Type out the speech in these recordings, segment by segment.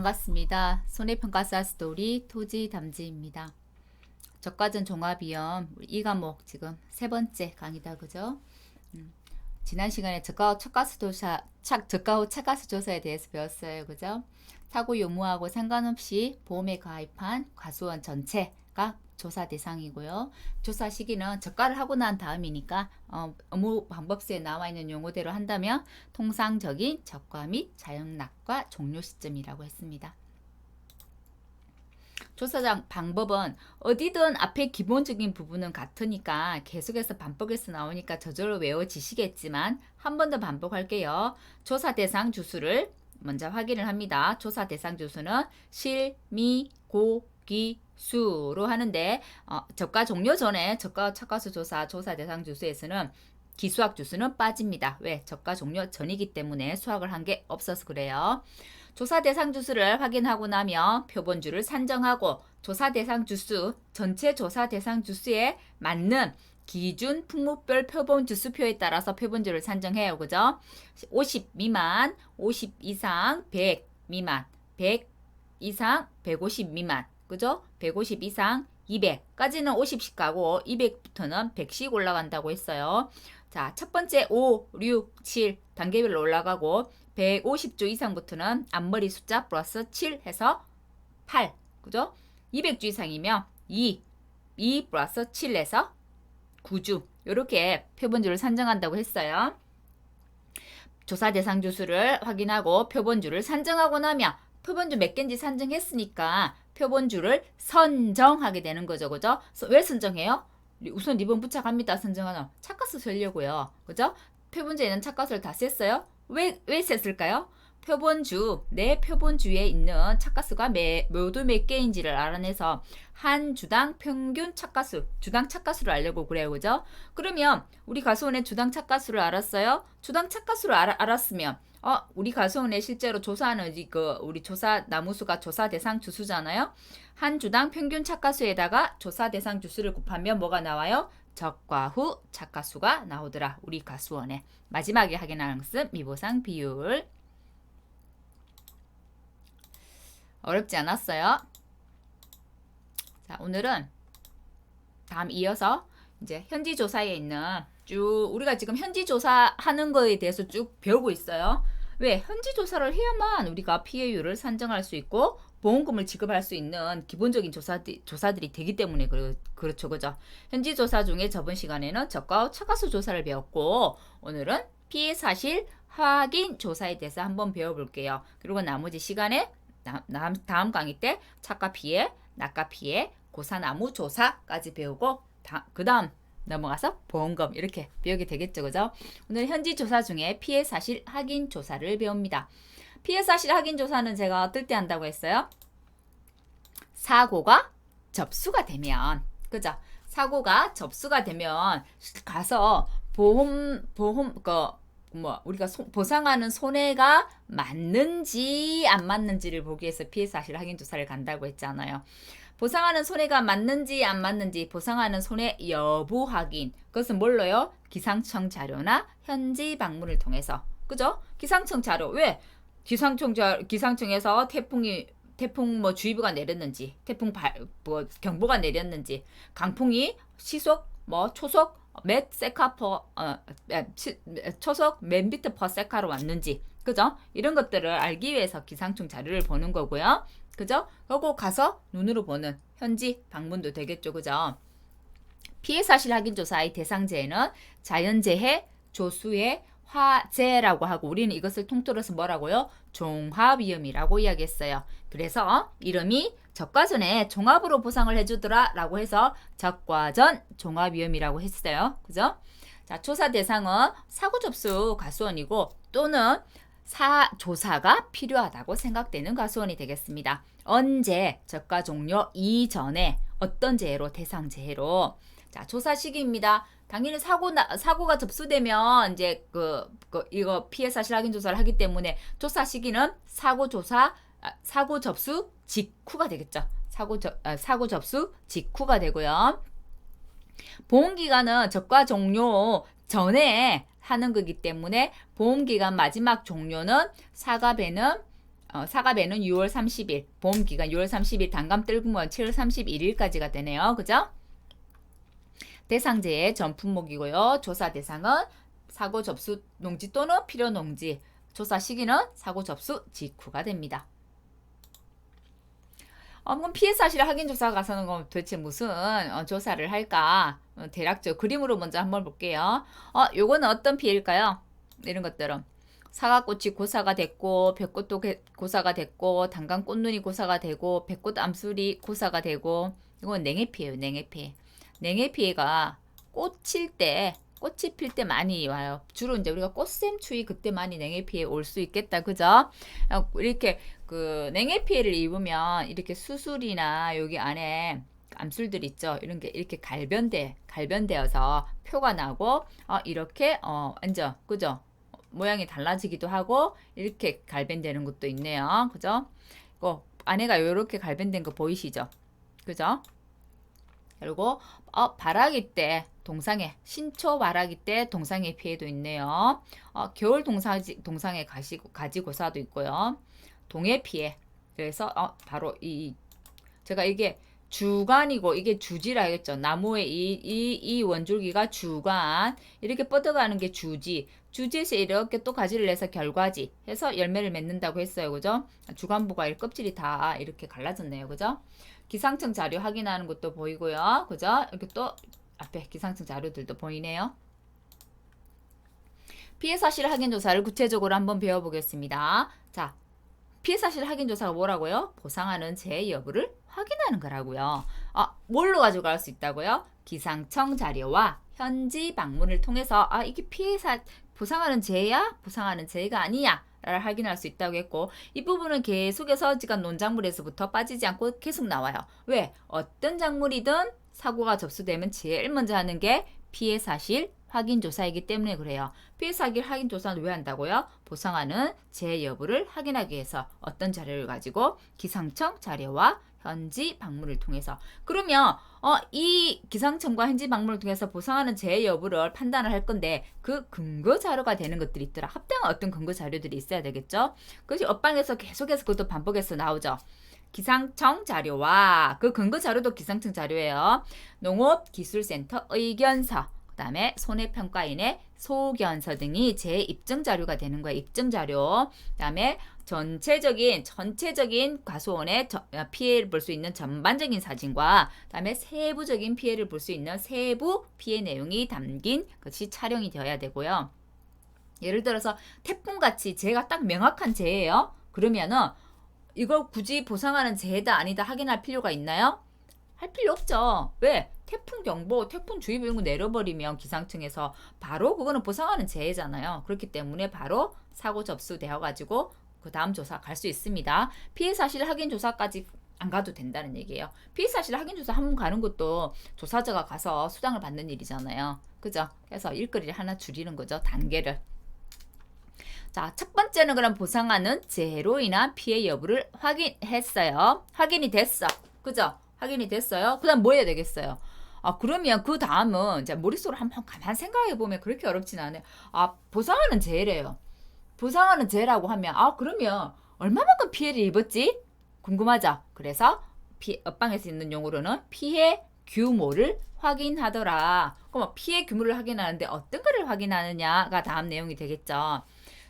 반갑습니다. 손해평가사 스토리 토지담지입니다. 저가전 종합이염 이 과목 지금 세 번째 강의다, 그죠? 지난 시간에 저가 후 차가수 조사에 대해서 배웠어요, 그죠? 사고 유무하고 상관없이 보험에 가입한 과수원 전체가 조사 대상이고요. 조사 시기는 저가를 하고 난 다음이니까 업무 방법서에 나와 있는 용어대로 한다면 통상적인 저가 및 자영납과 종료 시점이라고 했습니다. 조사 방법은 어디든 앞에 기본적인 부분은 같으니까 계속해서 반복해서 나오니까 저절로 외워지시겠지만 한 번 더 반복할게요. 조사 대상 주수를 먼저 확인을 합니다. 조사 대상 주수는 실, 미, 고, 기, 수로 하는데 저가 종료 전에 저가 차가수 조사 대상 주수에서는 기수학 주수는 빠집니다. 왜? 저가 종료 전이기 때문에 수학을 한 게 없어서 그래요. 조사 대상 주수를 확인하고 나면 표본주를 산정하고 조사 대상 주수, 전체 조사 대상 주수에 맞는 기준 품목별 표본 주수표에 따라서 표본주를 산정해요. 그죠? 50 미만, 50 이상, 100 미만, 100 이상, 150 미만. 그죠? 150 이상 200까지는 50씩 가고 200부터는 100씩 올라간다고 했어요. 자, 첫 번째 5, 6, 7 단계별로 올라가고 150주 이상부터는 앞머리 숫자 플러스 7 해서 8. 그죠? 200주 이상이면 2 플러스 7 해서 9주. 이렇게 표본주를 산정한다고 했어요. 조사 대상 주수를 확인하고 표본주를 산정하고 나면 표본주 몇 개인지 산정했으니까 표본주를 선정하게 되는 거죠. 그죠? 왜 선정해요? 우선 리본 부착합니다. 선정하는 착가수 세려고요. 그죠? 표본주에 있는 착가수를 다 셌어요. 왜 셌을까요? 표본주, 내 표본주에 있는 착가수가 모두 몇 개인지를 알아내서 한 주당 평균 착가수, 주당 착가수를 알려고 그래요. 그죠? 그러면 우리 가수원의 주당 착가수를 알았어요? 주당 착가수를 알았으면 우리 가수원에 실제로 조사하는 우리 조사 나무수가 조사 대상 주수잖아요. 한 주당 평균 착가수에다가 조사 대상 주수를 곱하면 뭐가 나와요? 적과 후 착가수가 나오더라. 우리 가수원에. 마지막에 확인하는 것은 미보상 비율. 어렵지 않았어요? 자, 오늘은 다음 이어서 이제 현지 조사에 있는 쭉 우리가 지금 현지 조사하는 거에 대해서 쭉 배우고 있어요. 왜? 현지 조사를 해야만 우리가 피해율을 산정할 수 있고 보험금을 지급할 수 있는 기본적인 조사들이 되기 때문에 그렇죠. 그죠? 현지 조사 중에 저번 시간에는 저가 차가수 조사를 배웠고 오늘은 피해 사실 확인 조사에 대해서 한번 배워볼게요. 그리고 나머지 시간에 다음 강의 때 차가 피해, 낙가 피해, 고사나무 조사까지 배우고 그 다음 넘어가서 보험금 이렇게 배우게 되겠죠. 그죠? 오늘 현지 조사 중에 피해 사실 확인 조사를 배웁니다. 피해 사실 확인 조사는 제가 어떨 때 한다고 했어요? 사고가 접수가 되면, 그죠? 사고가 접수가 되면 가서 우리가 보상하는 손해가 맞는지 안 맞는지를 보기 위해서 피해 사실 확인 조사를 간다고 했잖아요. 보상하는 손해가 맞는지 안 맞는지 보상하는 손해 여부 확인. 그것은 뭘로요? 기상청 자료나 현지 방문을 통해서. 그죠? 기상청 자료. 왜? 기상청에서 태풍 주의보가 내렸는지, 경보가 내렸는지, 강풍이 시속 초속 몇 세카 초속 몇 미터 퍼 세카로 왔는지, 그죠? 이런 것들을 알기 위해서 기상청 자료를 보는 거고요. 그죠? 그리고 가서 눈으로 보는 현지 방문도 되겠죠. 그죠? 피해 사실 확인 조사의 대상재해는 자연재해, 조수해, 화재라고 하고 우리는 이것을 통틀어서 뭐라고요? 종합위험이라고 이야기했어요. 그래서 이름이 적과전에 종합으로 보상을 해주더라 라고 해서 적과전 종합위험이라고 했어요. 그죠? 자, 조사 대상은 사고 접수 가수원이고 또는 조사가 필요하다고 생각되는 가수원이 되겠습니다. 언제? 저가 종료 이전에 어떤 재해로? 대상 재해로. 자, 조사 시기입니다. 당연히 사고가 접수되면 이제 이거 피해 사실 확인 조사를 하기 때문에 조사 시기는 사고 접수 직후가 되겠죠. 사고 접수 직후가 되고요. 보험기간은 저가 종료 전에 하는 거기 때문에 보험기간 마지막 종료는 사과배는 사과배는 6월 30일, 보험기간 6월 30일, 단감 뜰금은 7월 31일까지가 되네요. 그죠? 대상제의 전 품목이고요. 조사 대상은 사고 접수 농지 또는 필요 농지. 조사 시기는 사고 접수 직후가 됩니다. 그럼 피해 사실 확인 조사 가서는 도대체 무슨 조사를 할까? 대략적 그림으로 먼저 한번 볼게요. 요거는 어떤 피해일까요? 이런 것들은 사과꽃이 고사가 됐고 벽꽃도 고사가 됐고 단감 꽃눈이 고사가 되고 백꽃 암술이 고사가 되고 이건 냉해 피해예요. 냉해 피해. 냉해 피해가 꽃이 필 때 많이 와요. 주로 이제 우리가 꽃샘 추위 그때 많이 냉해 피해 올 수 있겠다. 그죠? 이렇게 그 냉해 피해를 입으면 이렇게 수술이나 여기 안에 암술들 있죠. 이런 게 이렇게 갈변되어서 표가 나고 이렇게 완전 그죠? 모양이 달라지기도 하고 이렇게 갈변되는 것도 있네요. 그죠? 안에가 이렇게 갈변된 거 보이시죠? 그죠? 그리고 바라기 때 동상에 신초 바라기 때 동상의 피해도 있네요. 겨울 동상에 가지고사도 있고요. 동해 피해. 그래서 바로 제가 이게 주간이고 이게 주지라 하겠죠. 나무의 이 원줄기가 주간 이렇게 뻗어가는 게 주지에서 이렇게 또 가지를 내서 결과지 해서 열매를 맺는다고 했어요. 그죠? 주간부가 이 껍질이 다 이렇게 갈라졌네요. 그죠? 기상청 자료 확인하는 것도 보이고요. 그죠? 이렇게 또 앞에 기상청 자료들도 보이네요. 피해 사실 확인 조사를 구체적으로 한번 배워보겠습니다. 자, 피해 사실 확인 조사가 뭐라고요? 보상하는 재해 여부를 확인하는 거라고요. 뭘로 가지고 갈 수 있다고요? 기상청 자료와 현지 방문을 통해서 이게 보상하는 재해야? 보상하는 재해가 아니야? 를 확인할 수 있다고 했고 이 부분은 계속해서 지금 논작물에서부터 빠지지 않고 계속 나와요. 왜? 어떤 작물이든 사고가 접수되면 제일 먼저 하는 게 피해 사실 확인 조사이기 때문에 그래요. 피해 사실 확인 조사는 왜 한다고요? 보상하는 재해 여부를 확인하기 위해서 어떤 자료를 가지고 기상청 자료와 현지 방문을 통해서 그러면 이 기상청과 현지 방문을 통해서 보상하는 재해 여부를 판단을 할 건데 그 근거 자료가 되는 것들이 있더라. 합당한 어떤 근거 자료들이 있어야 되겠죠. 그것이 업방에서 계속해서 그것도 반복해서 나오죠. 기상청 자료와 그 근거 자료도 기상청 자료예요. 농업기술센터 의견서 그 다음에 손해평가인의 소견서 등이 제 입증 자료가 되는 거예요. 입증 자료. 그 다음에 전체적인 과수원의 피해를 볼 수 있는 전반적인 사진과 그 다음에 세부적인 피해를 볼 수 있는 세부 피해 내용이 담긴 것이 촬영이 되어야 되고요. 예를 들어서 태풍같이 재해가 딱 명확한 재해예요. 그러면은 이걸 굳이 보상하는 재해다 아니다 확인할 필요가 있나요? 할 필요 없죠. 왜? 태풍 경보, 태풍 주의보 이런 거 내려버리면 기상청에서 바로 그거는 보상하는 재해잖아요. 그렇기 때문에 바로 사고 접수되어 가지고 그 다음 조사 갈 수 있습니다. 피해 사실 확인 조사까지 안 가도 된다는 얘기예요. 피해 사실 확인 조사 한 번 가는 것도 조사자가 가서 수당을 받는 일이잖아요. 그죠? 그래서 일거리를 하나 줄이는 거죠. 단계를. 자, 첫 번째는 그럼 보상하는 재해로 인한 피해 여부를 확인했어요. 확인이 됐어. 그죠? 확인이 됐어요. 그 다음 뭐 해야 되겠어요? 그러면 그 다음은 이제 머릿속으로 한번 가만 생각해 보면 그렇게 어렵진 않아요. 보상하는 재해래요. 보상하는 재해라고 하면 그러면 얼마만큼 피해를 입었지? 궁금하죠? 그래서 업방에서 있는 용어로는 피해 규모를 확인하더라. 그럼 피해 규모를 확인하는데 어떤 거를 확인하느냐가 다음 내용이 되겠죠.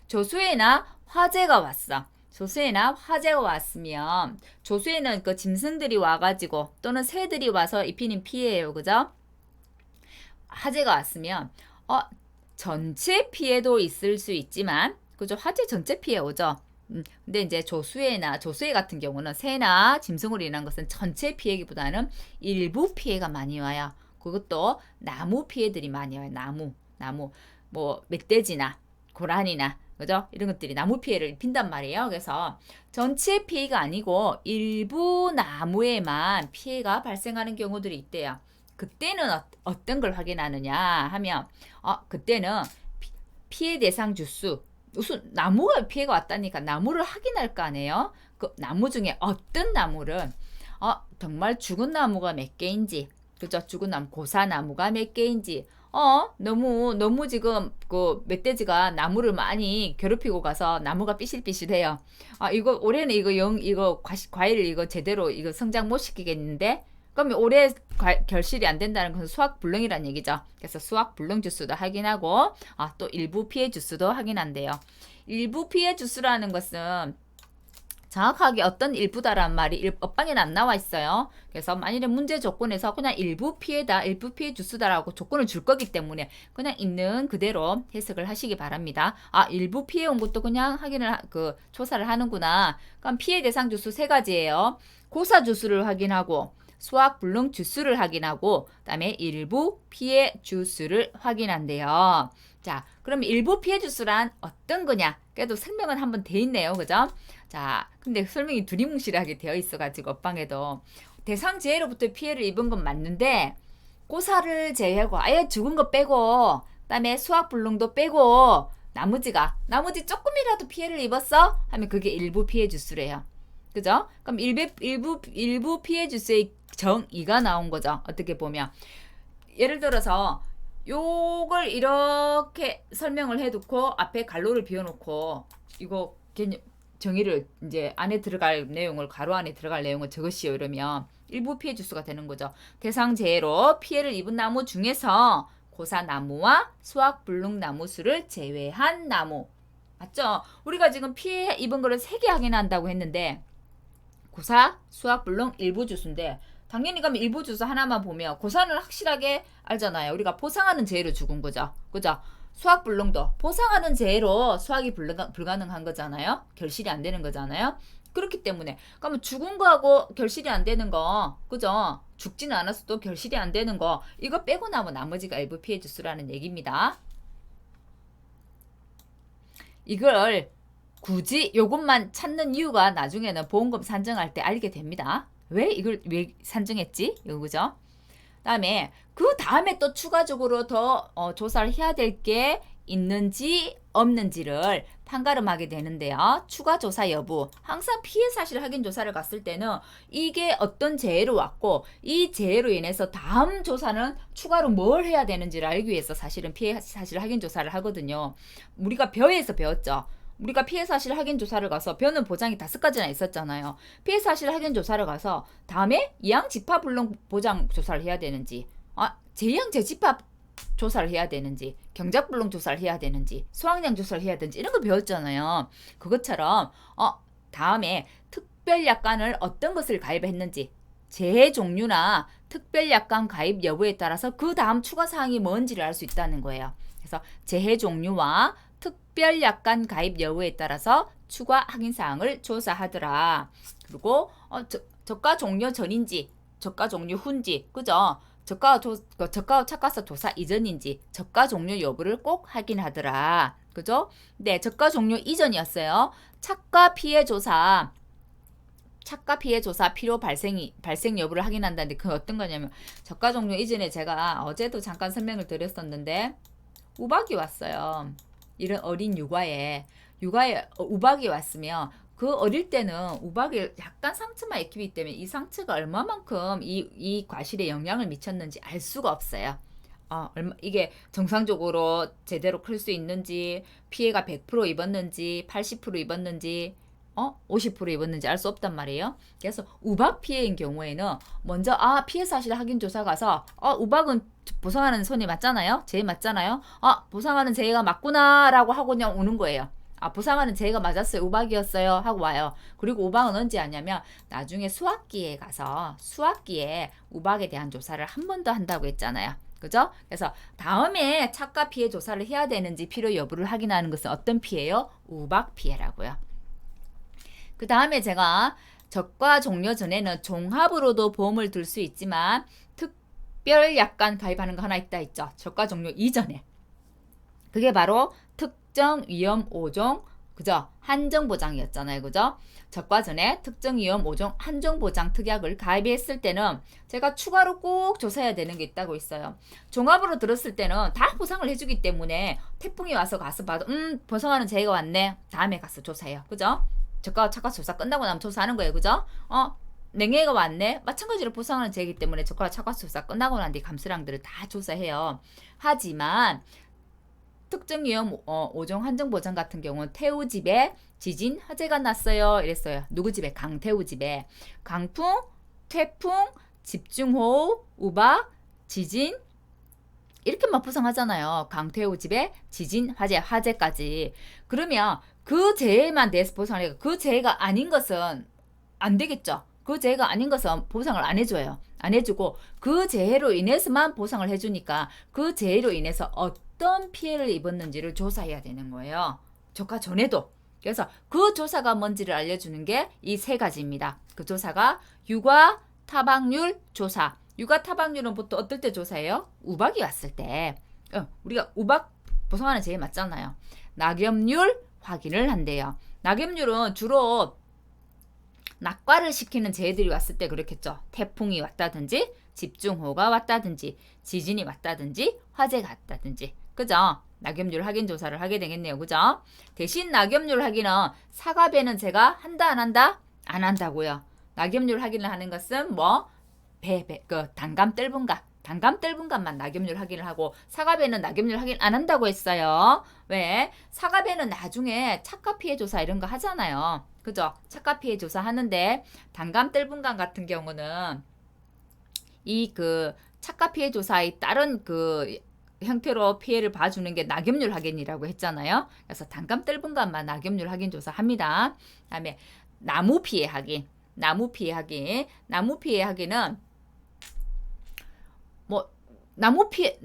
조수에나 화재가 왔어. 조수에나 화재가 왔으면 조수에는 그 짐승들이 와가지고 또는 새들이 와서 입히는 피해예요. 그죠? 화재가 왔으면 전체 피해도 있을 수 있지만 그죠? 화재 전체 피해 오죠. 근데 이제 조수해 같은 경우는 새나 짐승으로 인한 것은 전체 피해기보다는 일부 피해가 많이 와요. 그것도 나무 피해들이 많이 와요. 나무 뭐 멧돼지나 고라니나 그죠? 이런 것들이 나무 피해를 입힌단 말이에요. 그래서 전체 피해가 아니고 일부 나무에만 피해가 발생하는 경우들이 있대요. 그때는 어떤 걸 확인하느냐 하면 그때는 피해 대상 주수 무슨 나무가 피해가 왔다니까 나무를 확인할 거 아니에요. 그 나무 중에 어떤 나무를 정말 죽은 나무가 몇 개인지 그죠? 죽은 나무, 고사나무가 몇 개인지. 너무 지금 그 멧돼지가 나무를 많이 괴롭히고 가서 나무가 삐실삐실해요. 이거 올해는 이거 과일을 이거 제대로 이거 성장 못 시키겠는데? 그러면 올해 결실이 안 된다는 것은 수확 불능이라는 얘기죠. 그래서 수확 불능 주스도 확인하고, 또 일부 피해 주스도 확인한대요. 일부 피해 주스라는 것은 정확하게 어떤 일부다라는 말이 업방에는 안 나와 있어요. 그래서 만일에 문제 조건에서 그냥 일부 피해다, 일부 피해 주스다라고 조건을 줄 거기 때문에 그냥 있는 그대로 해석을 하시기 바랍니다. 일부 피해 온 것도 그냥 조사를 하는구나. 그럼 피해 대상 주수 세 가지예요. 고사 주수를 확인하고, 수확 불능 주수를 확인하고, 그다음에 일부 피해 주수를 확인한대요. 자, 그럼 일부 피해 주수란 어떤 거냐? 그래도 설명은 한번 돼 있네요. 그죠? 자, 근데 설명이 두리뭉실하게 되어 있어가지고 업방에도 대상 재해로부터 피해를 입은 건 맞는데 고사를 제외하고 아예 죽은 거 빼고 그다음에 수확 불능도 빼고 나머지 조금이라도 피해를 입었어? 하면 그게 일부 피해 주수래요. 그죠? 그럼 일부 피해 주수의 정의가 나온 거죠. 어떻게 보면 예를 들어서 요걸 이렇게 설명을 해두고 앞에 갈로를 비워놓고 이거 정의를 이제 안에 들어갈 내용을 가로 안에 들어갈 내용을 적으시오 이러면 일부 피해 주수가 되는 거죠. 대상 재해로 피해를 입은 나무 중에서 고사나무와 수확 불능 나무 수를 제외한 나무. 맞죠? 우리가 지금 피해 입은 거를 3개 확인한다고 했는데 고사, 수확 불능 일부 주수인데 당연히 그러면 일부 주수 하나만 보면 고사는 확실하게 알잖아요. 우리가 보상하는 재해로 죽은 거죠. 그죠? 수확 불능도 보상하는 재해로 수확이 불가능한 거잖아요. 결실이 안 되는 거잖아요. 그렇기 때문에 그러면 죽은 거하고 결실이 안 되는 거, 그죠? 죽지는 않았어도 결실이 안 되는 거 이거 빼고 나면 나머지가 일부 피해 주수라는 얘기입니다. 이걸 굳이 요것만 찾는 이유가 나중에는 보험금 산정할 때 알게 됩니다. 왜 산정했지? 이거 그죠? 다음에 그 다음에 또 추가적으로 더 조사를 해야 될 게 있는지 없는지를 판가름하게 되는데요. 추가 조사 여부. 항상 피해 사실 확인 조사를 갔을 때는 이게 어떤 재해로 왔고 이 재해로 인해서 다음 조사는 추가로 뭘 해야 되는지를 알기 위해서 사실은 피해 사실 확인 조사를 하거든요. 우리가 벼에서 배웠죠. 우리가 피해 사실 확인 조사를 가서 벼는 보장이 5가지나 있었잖아요. 피해 사실 확인 조사를 가서 다음에 이양 집합 불능 보장 조사를 해야 되는지, 재양 재집합 조사를 해야 되는지, 경작 불능 조사를 해야 되는지, 수확량 조사를 해야 되는지 이런 거 배웠잖아요. 그것처럼 다음에 특별 약관을 어떤 것을 가입했는지, 재해 종류나 특별 약관 가입 여부에 따라서 그 다음 추가 사항이 뭔지를 알 수 있다는 거예요. 그래서 재해 종류와 특별 약관 가입 여부에 따라서 추가 확인 사항을 조사하더라. 그리고 저가 종료 전인지, 저가 종료 후인지, 그죠? 저가 착가서 조사 이전인지 저가 종료 여부를 꼭 확인하더라. 그죠? 네, 저가 종료 이전이었어요. 착가 피해 조사 필요 발생 여부를 확인한다는데 그 어떤 거냐면 저가 종료 이전에 제가 어제도 잠깐 설명을 드렸었는데 우박이 왔어요. 이런 어린 육아에 우박이 왔으면 그 어릴 때는 우박에 약간 상처만 익히기 때문에 이 상처가 얼마만큼 이 과실에 영향을 미쳤는지 알 수가 없어요. 이게 정상적으로 제대로 클 수 있는지, 피해가 100% 입었는지, 80% 입었는지, 50% 입었는지 알 수 없단 말이에요. 그래서 우박 피해인 경우에는 먼저 피해 사실 확인 조사 가서 우박은 보상하는 손이 맞잖아요. 재해 맞잖아요. 보상하는 재해가 맞구나라고 하고 그냥 오는 거예요. 보상하는 재해가 맞았어요. 우박이었어요. 하고 와요. 그리고 우박은 언제 하냐면 나중에 수학기에 가서 수학기에 우박에 대한 조사를 한 번 더 한다고 했잖아요. 그죠? 그래서 다음에 착가 피해 조사를 해야 되는지 필요 여부를 확인하는 것은 어떤 피해요? 우박 피해라고요. 그 다음에 제가 적과 종료 전에는 종합으로도 보험을 들 수 있지만 특별 약관 가입하는 거 하나 있죠. 적과 종료 이전에. 그게 바로 특정 위험 5종, 그죠? 한정보장이었잖아요. 그죠? 적과 전에 특정 위험 5종 한정보장 특약을 가입했을 때는 제가 추가로 꼭 조사해야 되는 게 있다고 있어요. 종합으로 들었을 때는 다 보상을 해주기 때문에 태풍이 와서 가서 봐도 보상하는 재해가 왔네. 다음에 가서 조사해요. 그죠? 저가 착가 조사 끝나고 나면 조사하는 거예요. 그죠? 냉해가 왔네. 마찬가지로 보상하는 제이기 때문에 적과 차과수 조사 끝나고 난 뒤 감수량들을 다 조사해요. 하지만 특정 위험 5종 한정 보장 같은 경우는 태우 집에 지진 화재가 났어요. 이랬어요. 누구 집에? 강태우 집에. 강풍, 태풍, 집중호우, 우박, 지진 이렇게만 보상하잖아요. 강태우 집에 지진, 화재까지. 그러면 그 재해만 대해서 보상을 해요. 그 재해가 아닌 것은 안 되겠죠. 그 재해가 아닌 것은 보상을 안 해줘요. 안 해주고 그 재해로 인해서만 보상을 해주니까 그 재해로 인해서 어떤 피해를 입었는지를 조사해야 되는 거예요. 조사 전에도. 그래서 그 조사가 뭔지를 알려주는 게 이 세 가지입니다. 그 조사가 육아 타박률 조사. 육아 타박률은 보통 어떨 때 조사해요? 우박이 왔을 때. 우리가 우박 보상하는 재해 맞잖아요. 낙엽률 확인을 한대요. 낙엽률은 주로 낙과를 시키는 재해들이 왔을 때 그렇겠죠. 태풍이 왔다든지 집중호우가 왔다든지 지진이 왔다든지 화재가 왔다든지. 그죠? 낙엽률 확인 조사를 하게 되겠네요. 그죠? 대신 낙엽률 확인은 사과배는 제가 한다 안 한다? 안 한다고요. 낙엽률 확인을 하는 것은 뭐 단감 뜰분감만 낙엽률 확인을 하고 사과배는 낙엽률 확인 안 한다고 했어요. 왜? 사과배는 나중에 착각 피해 조사 이런 거 하잖아요. 그죠? 착각 피해 조사 하는데 단감 뜰분감 같은 경우는 이 착각 피해 조사의 다른 형태로 피해를 봐주는 게 낙엽률 확인이라고 했잖아요. 그래서 단감 뜰분감만 낙엽률 확인 조사합니다. 그다음에 나무 피해 확인은 뭐 나무를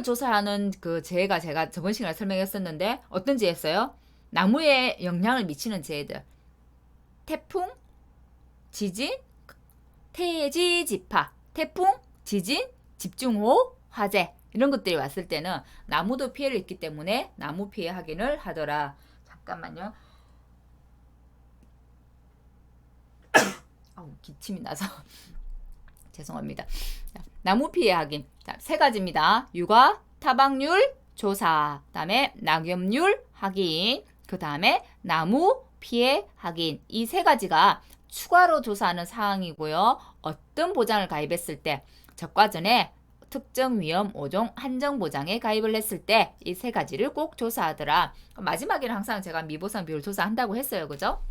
조사하는 그 재해가 제가 저번 시간에 설명했었는데 어떤 재해였어요? 나무에 영향을 미치는 재해들. 태풍, 지진, 태지지파, 태풍, 지진, 집중호우, 화재 이런 것들이 왔을 때는 나무도 피해를 입기 때문에 나무 피해 확인을 하더라. 잠깐만요. 기침이 나서 죄송합니다. 나무 피해 확인. 세 가지입니다. 육아 타박률 조사, 그다음에 낙엽률 확인, 그다음에 나무 피해 확인. 이 세 가지가 추가로 조사하는 사항이고요. 어떤 보장을 가입했을 때 적과 전에 특정 위험 5종 한정 보장에 가입을 했을 때 이 세 가지를 꼭 조사하더라. 마지막에는 항상 제가 미보상 비율 조사한다고 했어요. 그죠?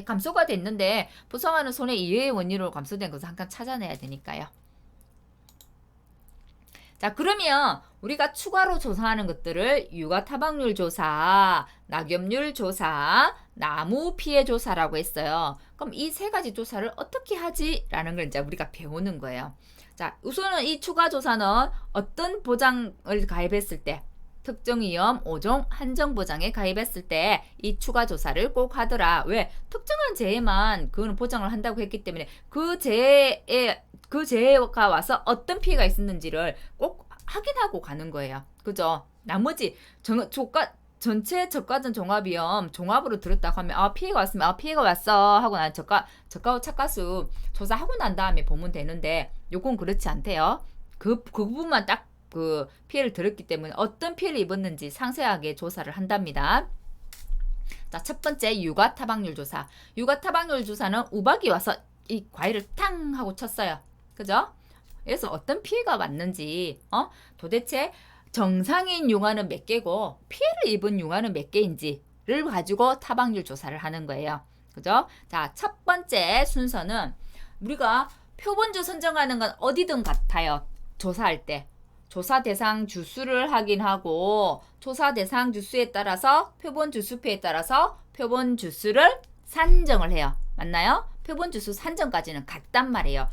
감소가 됐는데 보상하는 손해 이외의 원인으로 감소된 것을 항상 찾아내야 되니까요. 자, 그러면 우리가 추가로 조사하는 것들을 육아 타박률 조사, 낙엽률 조사, 나무 피해 조사라고 했어요. 그럼 이 세 가지 조사를 어떻게 하지? 라는 걸 이제 우리가 배우는 거예요. 자, 우선은 이 추가 조사는 어떤 보장을 가입했을 때 특정 위험 5종 한정 보장에 가입했을 때 이 추가 조사를 꼭 하더라. 왜? 특정한 재해만 그거는 보장을 한다고 했기 때문에 그 재해가 와서 어떤 피해가 있었는지를 꼭 확인하고 가는 거예요. 그죠? 나머지 전체 저가전 종합위험 종합으로 들었다고 하면 피해가 왔으면 피해가 왔어 하고 난 저가후 착가수 조사하고 난 다음에 보면 되는데 요건 그렇지 않대요. 그 부분만 딱 피해를 들었기 때문에 어떤 피해를 입었는지 상세하게 조사를 한답니다. 자, 첫 번째 육아 타박률 조사. 육아 타박률 조사는 우박이 와서 이 과일을 탕 하고 쳤어요. 그죠? 그래서 어떤 피해가 왔는지 도대체 정상인 융화는 몇 개고 피해를 입은 융화는 몇 개인지를 가지고 타박률 조사를 하는 거예요. 그죠? 자, 첫 번째 순서는 우리가 표본주 선정하는 건 어디든 같아요. 조사할 때. 조사 대상 주수를 확인하고 조사 대상 주수에 따라서 표본 주수표에 따라서 표본 주수를 산정을 해요. 맞나요? 표본 주수 산정까지는 같단 말이에요.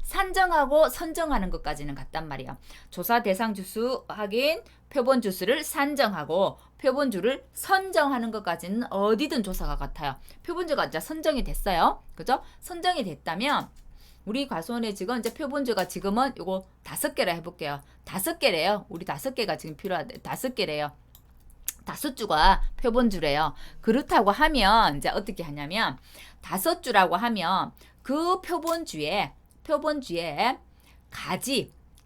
산정하고 선정하는 것까지는 같단 말이에요. 조사 대상 주수 확인, 표본 주수를 산정하고 표본주를 선정하는 것까지는 어디든 조사가 같아요. 표본주가 이제 선정이 됐어요. 그죠? 선정이 됐다면 우리 과수원에 지금 이제 표본주가 지금은 요거 5개라 해볼게요. 5개래요. 우리 5개가 지금 필요하대. 5개래요. 5주가 표본주래요. 그렇다고 하면 이제 어떻게 하냐면 5주라고 하면 그 표본주에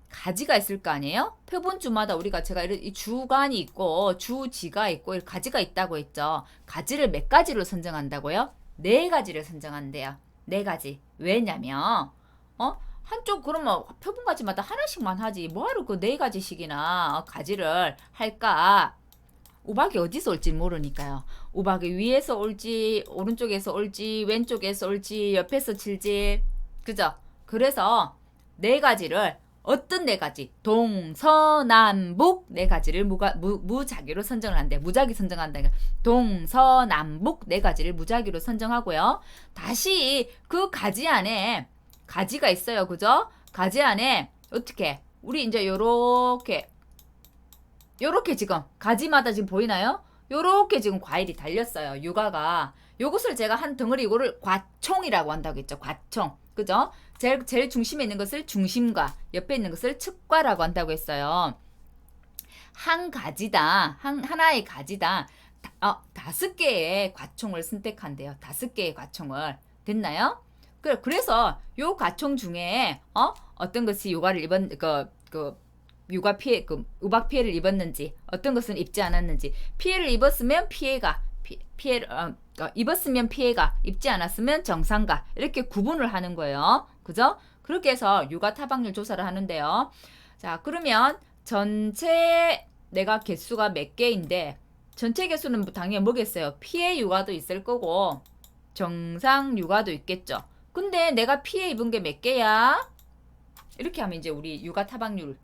가지가 있을 거 아니에요? 표본주마다 제가 이 주간이 있고 주지가 있고 가지가 있다고 했죠. 가지를 몇 가지로 선정한다고요? 네 가지를 선정한대요. 네 가지. 왜냐면 한쪽 그러면 표본 가지마다 하나씩만 하지 뭐하러 그 네 가지씩이나 가지를 할까? 우박이 어디서 올지 모르니까요. 우박이 위에서 올지 오른쪽에서 올지 왼쪽에서 올지 옆에서 칠지 그죠? 그래서 네 가지를 어떤 네 가지 동서남북 네 가지를 무작위로 선정을 한대. 무작위 선정한다. 동서남북 네 가지를 무작위로 선정하고요. 다시 그 가지 안에 가지가 있어요. 그죠? 가지 안에 어떻게 우리 이제 요렇게 지금 가지마다 지금 보이나요? 요렇게 지금 과일이 달렸어요. 유가가. 요것을 제가 한 덩어리 이거를 과총이라고 한다고 했죠. 과총. 그죠? 제일 중심에 있는 것을 중심과 옆에 있는 것을 측과라고 한다고 했어요. 한 가지다. 하나의 가지다. 5개의 과총을 선택한대요. 5개의 과총을. 됐나요? 그래서 요 과총 중에 어떤 것이 유가를 유가 피해 우박 피해를 입었는지 어떤 것은 입지 않았는지 피해를 입었으면 입었으면 피해가 입지 않았으면 정상가 이렇게 구분을 하는 거예요. 그죠? 그렇게 해서 유가 타박률 조사를 하는데요. 자 그러면 전체 내가 개수가 몇 개인데 전체 개수는 당연히 뭐겠어요? 피해 유가도 있을 거고 정상 유가도 있겠죠. 근데 내가 피해 입은 게 몇 개야? 이렇게 하면 이제 우리 유가 타박률이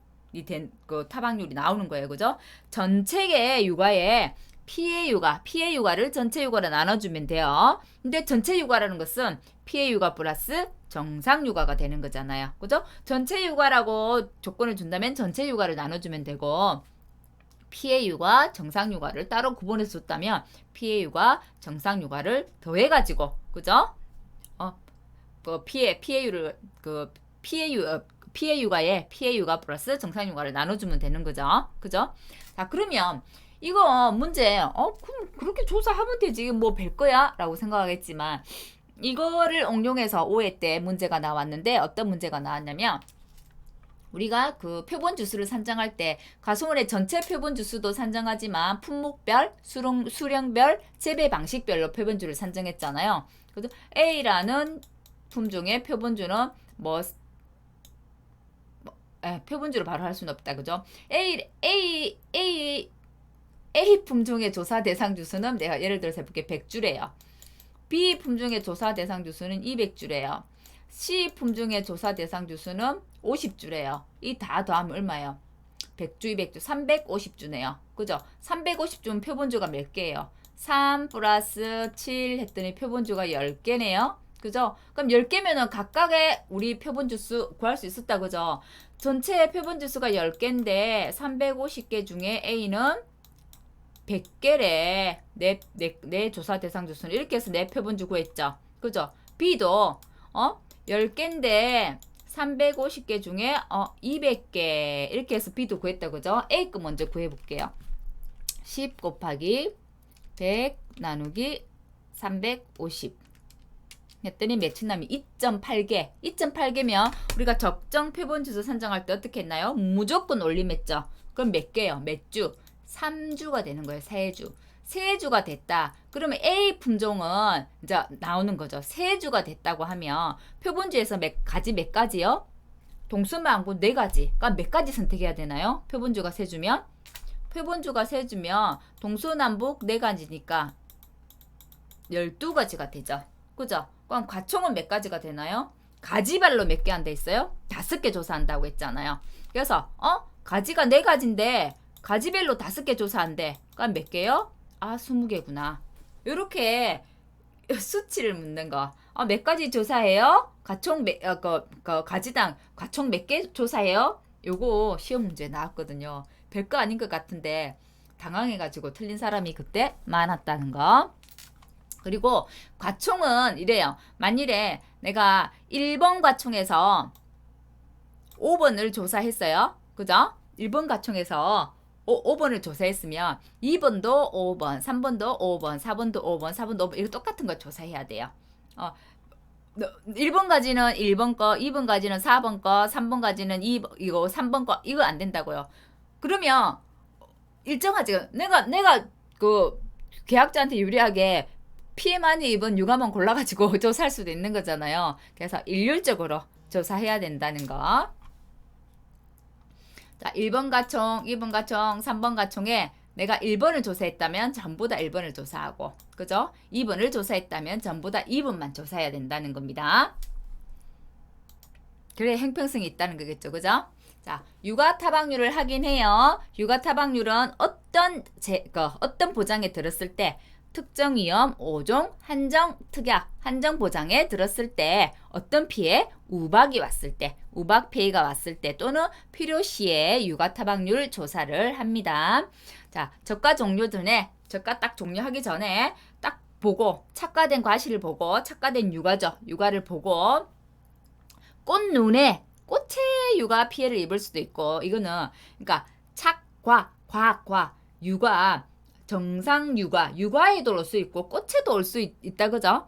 그 타박률이 나오는 거예요. 그죠? 전체의 유가에 피해 유가를 전체 유가로 나눠주면 돼요. 근데 전체 유가라는 것은 피해 유가 플러스 정상 유가가 되는 거잖아요. 그죠? 전체 유가라고 조건을 준다면 전체 유가를 나눠주면 되고 피해 유가, 정상 유가를 따로 구분해서 줬다면 피해 유가, 정상 유가를 더해가지고 그죠? 피해 유가에 피해 유가 플러스 정상 유가를 나눠주면 되는 거죠. 그죠? 자, 그러면 이거 문제, 그럼 그렇게 조사하면 되지. 뭐 별 거야? 라고 생각하겠지만, 이거를 응용해서 5회 때 문제가 나왔는데, 어떤 문제가 나왔냐면, 우리가 그 표본 주수를 산정할 때 가수원의 전체 표본 주수도 산정하지만 품목별, 수령별, 재배 방식별로 표본주를 산정했잖아요. 그래서 A라는 품종의 표본주는 표본주로 바로 할 수는 없다. 그죠? A 품종의 조사 대상 주수는 내가 예를 들어서 해볼게 100주래요. B 품종의 조사 대상 주수는 200주래요. C 품종의 조사 대상 주수는 50주래요. 이 다 더하면 얼마예요? 100주, 200주, 350주네요. 그죠? 350주면 표본주가 몇 개예요? 3 플러스 7 했더니 표본주가 10개네요. 그죠? 그럼 10개면은 각각의 우리 표본주수 구할 수 있었다. 그죠? 전체 표본주수가 10개인데 350개 중에 A는 100개래. 내 조사 대상 주수는 이렇게 해서 내 표본주 구했죠. 그죠? B도 10개인데 350개 중에 200개 이렇게 해서 B도 구했다. 그죠? A 거 먼저 구해 볼게요. 10 곱하기 100 나누기 350 했더니 몇이 나면 2.8개. 2.8개면 우리가 적정 표본주수 선정할 때 어떻게 했나요? 무조건 올림했죠. 그럼 몇 개요? 몇 주? 3주가 되는 거예요. 3주. 3주가 됐다. 그러면 A 품종은 이제 나오는 거죠. 3주가 됐다고 하면 표본주에서 몇 가지요? 동수만고 4가지. 그러니까 몇 가지 선택해야 되나요? 표본주가 3주면? 표본주가 3주면 동서남북 4가지니까 12가지가 되죠. 그죠? 그럼 과총은 몇 가지가 되나요? 가지별로 몇 개 한다 있어요? 5개 조사한다고 했잖아요. 그래서 가지가 4가지인데 가지별로 5개 조사한대. 그럼 몇 개요? 20개구나. 요렇게 수치를 묻는 거. 몇 가지 조사해요? 과총 가지당 과총 몇 개 조사해요? 요거 시험 문제 나왔거든요. 별거 아닌 것 같은데 당황해가지고 틀린 사람이 그때 많았다는 거. 그리고 과총은 이래요. 만일에 내가 1번 과총에서 5번을 조사했어요. 그죠? 1번 과총에서 5번을 조사했으면 2번도 5번, 3번도 5번, 4번도 5번, 4번도 5번 이거 똑같은 거 조사해야 돼요. 1번까지는 1번 거, 2번까지는 4번 거, 3번까지는 이거 3번 거 이거 안 된다고요. 그러면 일정하지. 내가 그 계약자한테 유리하게 피해 많이 입은 육아만 골라가지고 조사할 수도 있는 거잖아요. 그래서 일률적으로 조사해야 된다는 거. 자, 1번 가총, 2번 가총, 3번 가총에 내가 1번을 조사했다면 전부 다 1번을 조사하고, 그죠? 2번을 조사했다면 전부 다 2번만 조사해야 된다는 겁니다. 그래 행평성이 있다는 거겠죠, 그죠? 자, 육아 타박률을 확인해요. 육아 타박률은 어떤 보장에 들었을 때 특정 위험 5종 한정 특약 한정 보장에 들었을 때 어떤 피해 우박이 왔을 때 우박 피해가 왔을 때 또는 필요시에 육아 타박률 조사를 합니다. 자, 저가 종료 전에 저가 딱 종료하기 전에 딱 보고 착과된 과실을 보고 착과된 육아죠. 육아를 보고 꽃눈에 꽃의 육아 피해를 입을 수도 있고 이거는 그러니까 착과 과과 육아 정상 육아에도 올 수 있고 꽃에도 올 수 있다 그죠?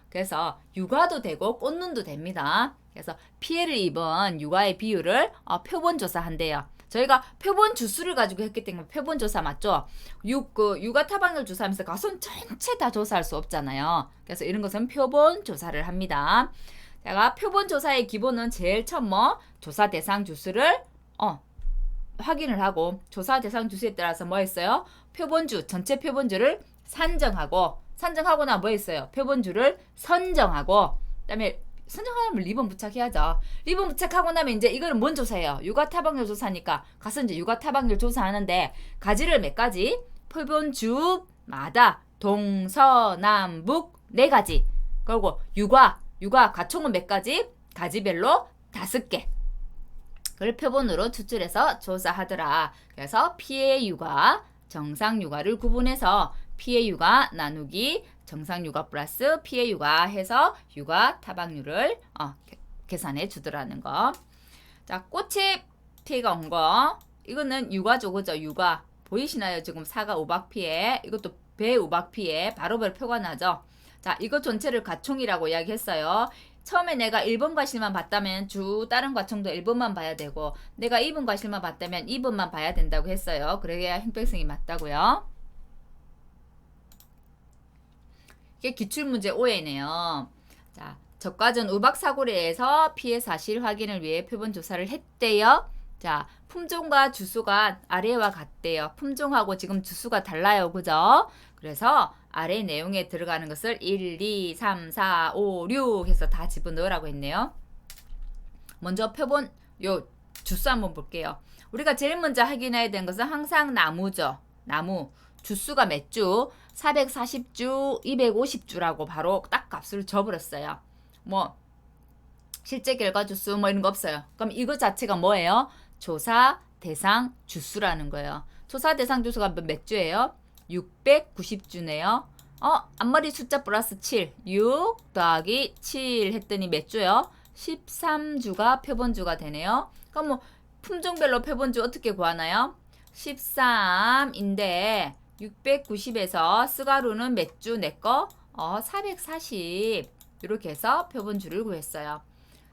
그래서 육아도 되고 꽃눈도 됩니다. 그래서 피해를 입은 육아의 비율을 표본 조사한대요. 저희가 표본 주수를 가지고 했기 때문에 표본 조사 맞죠? 육아 타박률 조사하면서 가손 전체 다 조사할 수 없잖아요. 그래서 이런 것은 표본 조사를 합니다. 제가 표본 조사의 기본은 제일 처음 조사 대상 주수를 확인을 하고 조사 대상 주수에 따라서 뭐 했어요? 표본주 전체 표본주를 산정하고 나 뭐 했어요? 표본주를 선정하고 그다음에 선정하면 리본 부착해야죠. 리본 부착하고 나면 이제 이거는 뭔 조사예요? 육아 타박률 조사니까 가서 이제 육아 타박률 조사하는데 가지를 몇 가지? 표본주마다 동서남북 4가지. 그리고 육아 가총은 몇 가지? 가지별로 5개. 그걸 표본으로 추출해서 조사하더라. 그래서 피해 육아, 정상 육아를 구분해서 피해 육아 나누기 정상 육아 플러스 피해 육아 해서 육아 타박률을 계산해 주더라는 거. 자, 꽃에 피해가 온 거. 이거는 육아죠, 그죠? 육아. 보이시나요? 지금 사과 우박 피해. 이것도 배 우박 피해. 바로바로 표가 나죠? 자, 이거 전체를 가총이라고 이야기했어요. 처음에 내가 1번 과실만 봤다면 다른 과총도 1번만 봐야 되고 내가 2번 과실만 봤다면 2번만 봐야 된다고 했어요. 그래야 형평성이 맞다고요. 이게 기출문제 5회네요. 자, 저가전 우박 사고례에서 피해 사실 확인을 위해 표본 조사를 했대요. 자, 품종과 주수가 아래와 같대요. 품종하고 지금 주수가 달라요. 그죠? 그래서 아래 내용에 들어가는 것을 1, 2, 3, 4, 5, 6 해서 다 집어넣으라고 했네요. 먼저 표본 주수 한번 볼게요. 우리가 제일 먼저 확인해야 되는 것은 항상 나무죠. 나무. 주수가 몇 주? 440주, 250주라고 바로 딱 값을 줘버렸어요. 뭐 실제 결과 주수 뭐 이런 거 없어요. 그럼 이거 자체가 뭐예요? 조사 대상 주수라는 거예요. 조사 대상 주수가 몇 주예요? 690주네요. 앞머리 숫자 플러스 7. 6 더하기 7 했더니 몇 주요? 13주가 표본주가 되네요. 그럼 뭐 품종별로 표본주 어떻게 구하나요? 13인데 690에서 스가루는 몇 주 내거? 440 이렇게 해서 표본주를 구했어요.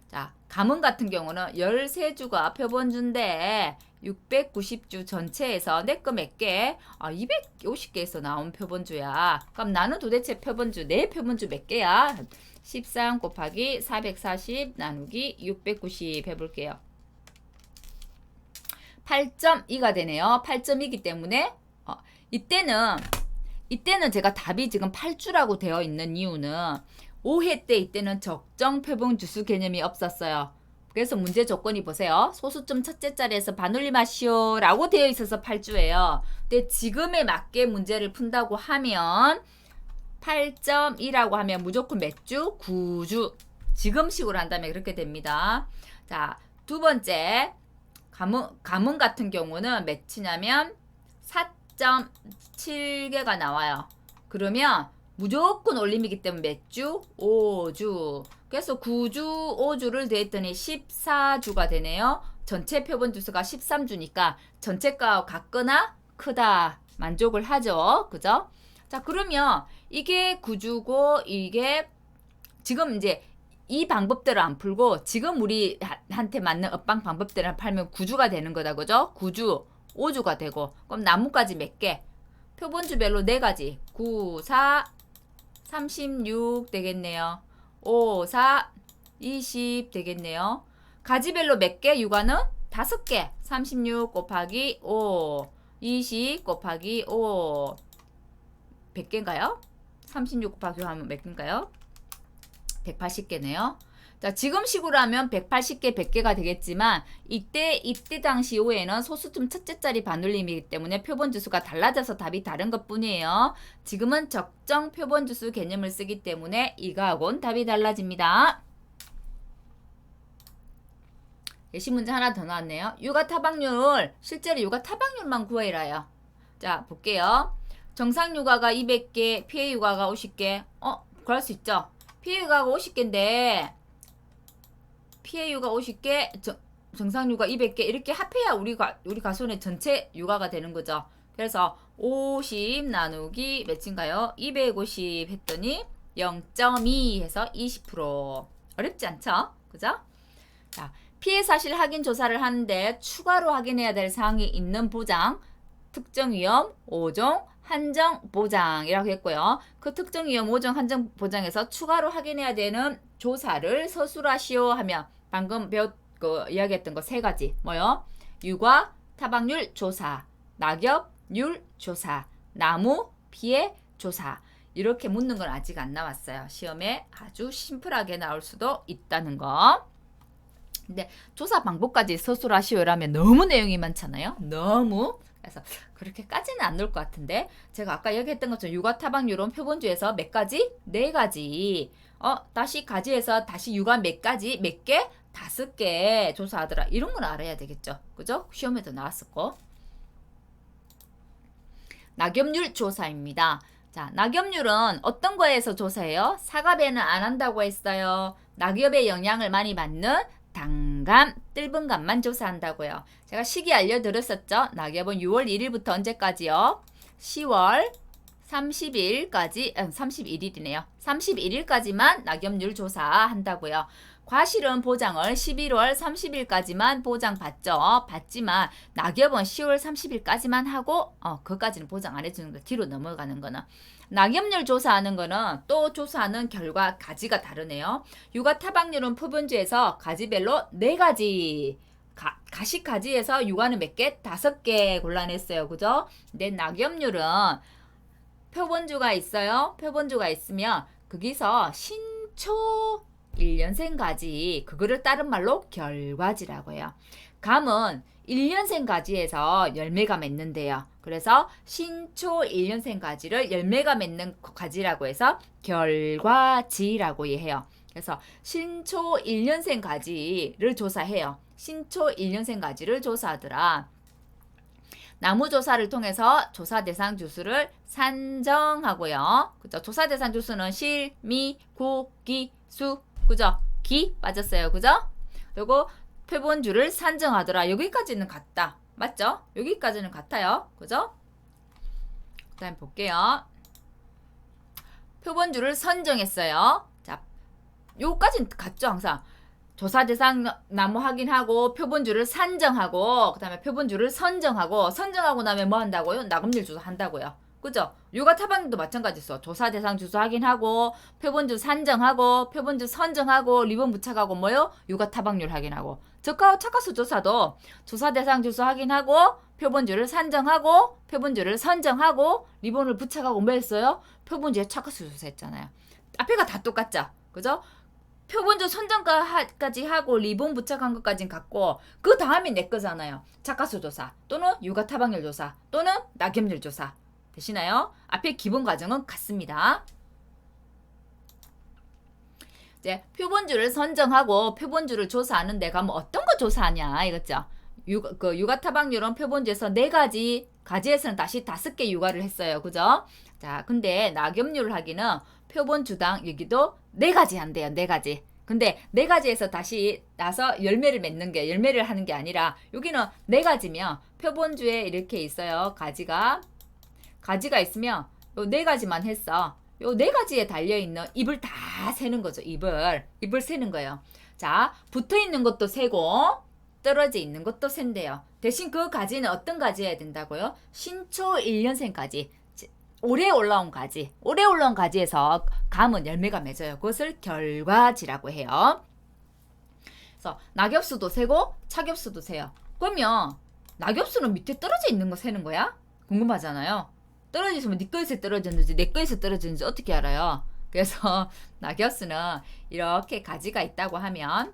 자, 가문 같은 경우는 13주가 표본주인데 690주 전체에서 내 거 몇 개? 250개에서 나온 표본주야. 그럼 나는 도대체 표본주, 내 표본주 몇 개야? 13 곱하기 440 나누기 690 해볼게요. 8.2가 되네요. 8.2이기 때문에 이때는 제가 답이 지금 8주라고 되어 있는 이유는 5회 때 이때는 적정 표본 주수 개념이 없었어요. 그래서 문제 조건이 보세요. 소수점 첫째 자리에서 반올림하시오 라고 되어 있어서 8주예요. 근데 지금에 맞게 문제를 푼다고 하면 8.2라고 하면 무조건 몇 주? 9주. 지금식으로 한다면 그렇게 됩니다. 자, 두 번째 가문 같은 경우는 몇이냐면 4.7개가 나와요. 그러면 무조건 올림이기 때문에 몇 주? 5주. 그래서 9주, 5주를 더했더니 14주가 되네요. 전체 표본 주수가 13주니까 전체가 같거나 크다. 만족을 하죠. 그죠? 자, 그러면 이게 9주고 이게 지금 이제 이 방법대로 안 풀고 지금 우리한테 맞는 엇방 방법대로 팔면 9주가 되는 거다. 그죠? 9주, 5주가 되고 그럼 나무까지 몇 개? 표본주별로 4가지. 9, 4, 36 되겠네요. 5, 4, 20 되겠네요. 가지별로 몇 개? 육아는 5개. 36 곱하기 5, 20 곱하기 5. 100개인가요? 36 곱하기 5 하면 몇 개인가요? 180개네요. 자, 지금 식으로 하면 180개, 100개가 되겠지만 이때 당시 오에는 소수점 첫째 자리 반올림이기 때문에 표본 주수가 달라져서 답이 다른 것뿐이에요. 지금은 적정 표본 주수 개념을 쓰기 때문에 이거하고는 답이 달라집니다. 예시 문제 하나 더 나왔네요. 육아 타박률, 실제로 육아 타박률만 구해라요. 자, 볼게요. 정상 육아가 200개, 피해 육아가 50개. 그럴 수 있죠. 피해 육아가 50개인데 피해 육아 50개, 정상 육아 200개 이렇게 합해야 우리 가손의 전체 육아가 되는 거죠. 그래서 50 나누기 몇인가요? 250 했더니 0.2 해서 20%. 어렵지 않죠? 그죠? 자, 피해 사실 확인 조사를 하는데 추가로 확인해야 될 사항이 있는 보장, 특정 위험 5종 한정 보장이라고 했고요. 그 특정 위험 5종 한정 보장에서 추가로 확인해야 되는 조사를 서술하시오 하면 방금 이야기했던 거 세 가지 뭐요? 육아 타박률 조사, 낙엽률 조사, 나무 피해 조사. 이렇게 묻는 건 아직 안 나왔어요. 시험에 아주 심플하게 나올 수도 있다는 거. 근데 조사 방법까지 서술하시오라면 너무 내용이 많잖아요. 너무. 그래서 그렇게까지는 안 넣을 것 같은데 제가 아까 얘기했던 것처럼 육아 타박률은 표본주에서 몇 가지? 4가지. 다시 가지에서 다시 육아 몇 가지? 몇 개? 5개 조사하더라. 이런 건 알아야 되겠죠. 그죠? 시험에도 나왔었고. 낙엽률 조사입니다. 자, 낙엽률은 어떤 거에서 조사해요? 사과배는 안 한다고 했어요. 낙엽의 영향을 많이 받는 단감, 뜰분 감만 조사한다고요. 제가 시기 알려드렸었죠. 낙엽은 6월 1일부터 언제까지요? 10월 30일까지, 31일이네요. 31일까지만 낙엽률 조사한다고요. 과실은 보장을 11월 30일까지만 보장받죠. 받지만 낙엽은 10월 30일까지만 하고 그것까지는 보장 안 해주는 거 뒤로 넘어가는 거는 낙엽률 조사하는 거는 또 조사하는 결과 가지가 다르네요. 육아 타박률은 표본주에서 가지별로 4가지 가식 가지에서 육아는 몇 개? 5개 골라냈어요. 그죠? 근데 낙엽률은 표본주가 있어요. 표본주가 있으면 거기서 신초 1년생 가지, 그거를 다른 말로 결과지라고 해요. 감은 1년생 가지에서 열매가 맺는데요. 그래서 신초 1년생 가지를 열매가 맺는 가지라고 해서 결과지라고 해요. 그래서 신초 1년생 가지를 조사해요. 신초 1년생 가지를 조사하더라. 나무 조사를 통해서 조사 대상 주수를 산정하고요. 그죠? 조사 대상 주수는 실, 미, 구, 기, 수. 그죠? 기 빠졌어요. 그죠? 그리고 표본주를 산정하더라. 여기까지는 같다. 맞죠? 여기까지는 같아요. 그죠? 그 다음 볼게요. 표본주를 선정했어요. 자, 요까지는 같죠? 항상. 조사 대상 나무 확인하고 표본주를 산정하고 그 다음에 표본주를 선정하고 나면 뭐 한다고요? 낙엽률 조사 한다고요. 그죠? 육아 타박률도 마찬가지죠. 조사 대상 주수 확인하고 표본주 산정하고 표본주 선정하고 리본 부착하고 뭐요? 육아 타박률 확인하고 착화수 조사도 조사 대상 주수 확인하고 표본주를 산정하고 표본주를 선정하고 리본을 부착하고 뭐 했어요? 표본주에 착화수 조사했잖아요. 앞에가 다 똑같죠? 그죠? 표본주 선정까지 하고 리본 부착한 것까진 같고 그 다음이 내 거잖아요. 착화수 조사 또는 육아 타박률 조사 또는 낙엽률 조사 되시나요? 앞에 기본 과정은 같습니다. 이제 표본주를 선정하고 표본주를 조사하는 데가 뭐 어떤 거 조사하냐 이거죠. 육아 타박률은 표본주에서 4가지 가지에서는 다시 5개 육아를 했어요. 그죠? 자, 근데 낙엽률 하기는 표본주당 여기도 4가지 한대요. 4가지. 근데 4가지에서 다시 나서 열매를 하는 게 아니라 여기는 4가지면 표본주에 이렇게 있어요. 가지가 있으면 요 4가지만 했어. 요 4가지에 달려있는 잎을 다 세는 거죠. 잎을 세는 거예요. 자, 붙어있는 것도 세고 떨어져 있는 것도 센대요. 대신 그 가지는 어떤 가지 해야 된다고요? 신초 1년생 가지. 오래 올라온 가지. 오래 올라온 가지에서 감은 열매가 맺어요. 그것을 결과지라고 해요. 그래서 낙엽수도 세고 착엽수도 세요. 그러면 낙엽수는 밑에 떨어져 있는 거 세는 거야? 궁금하잖아요. 떨어지면 네 거에서 떨어졌는지 내 거에서 떨어졌는지 어떻게 알아요? 그래서 낙엽수는 이렇게 가지가 있다고 하면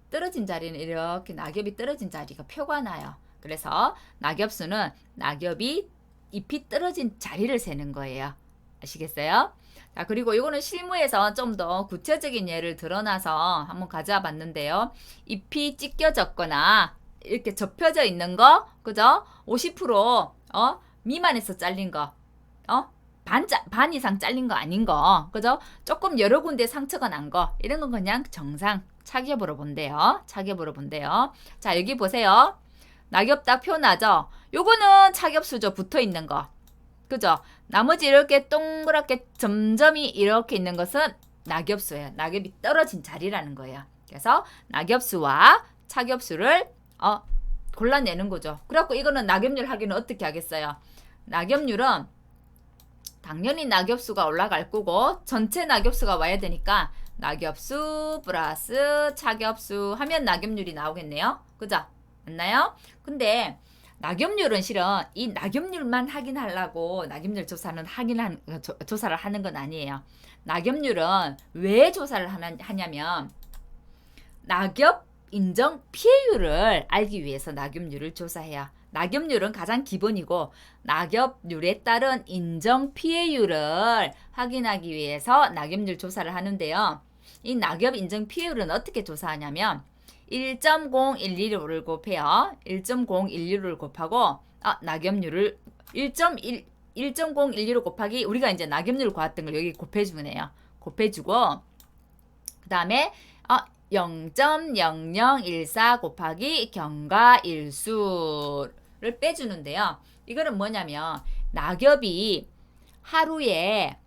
떨어진 자리는 이렇게 낙엽이 떨어진 자리가 표가 나요. 그래서 낙엽수는 낙엽이 잎이 떨어진 자리를 세는 거예요. 아시겠어요? 자, 그리고 이거는 실무에서 좀 더 구체적인 예를 드러나서 한번 가져와 봤는데요. 잎이 찢겨졌거나 이렇게 접혀져 있는 거, 그죠? 50% 미만에서 잘린 거, 반 이상 잘린 거 아닌 거, 그죠? 조금 여러 군데 상처가 난 거, 이런 건 그냥 정상 착엽으로 본대요. 착엽으로 본대요. 자, 여기 보세요. 낙엽 딱 표나죠? 요거는 착엽수죠. 붙어 있는 거. 그죠? 나머지 이렇게 동그랗게 점점이 이렇게 있는 것은 낙엽수예요. 낙엽이 떨어진 자리라는 거예요. 그래서 낙엽수와 착엽수를 골라내는 거죠. 그래갖고 이거는 낙엽률 하기는 어떻게 하겠어요? 낙엽률은 당연히 낙엽수가 올라갈 거고 전체 낙엽수가 와야 되니까 낙엽수 플러스 착엽수 하면 낙엽률이 나오겠네요. 그죠? 맞나요? 근데 낙엽률은 실은 이 낙엽률만 확인하려고 낙엽률 조사를 하는 건 아니에요. 낙엽률은 왜 조사를 하냐면 낙엽 인정 피해율을 알기 위해서 낙엽률을 조사해요. 낙엽률은 가장 기본이고 낙엽률에 따른 인정 피해율을 확인하기 위해서 낙엽률 조사를 하는데요. 이 낙엽 인정 피해율은 어떻게 조사하냐면 1.012를 곱해요. 1.012를 곱하고 낙엽률을 1.012로 곱하기 우리가 이제 낙엽률 구했던 걸 여기 곱해주면 해요. 곱해주고 그 다음에 0.0014 곱하기 경과일수를 빼주는데요. 이거는 뭐냐면 낙엽이 하루에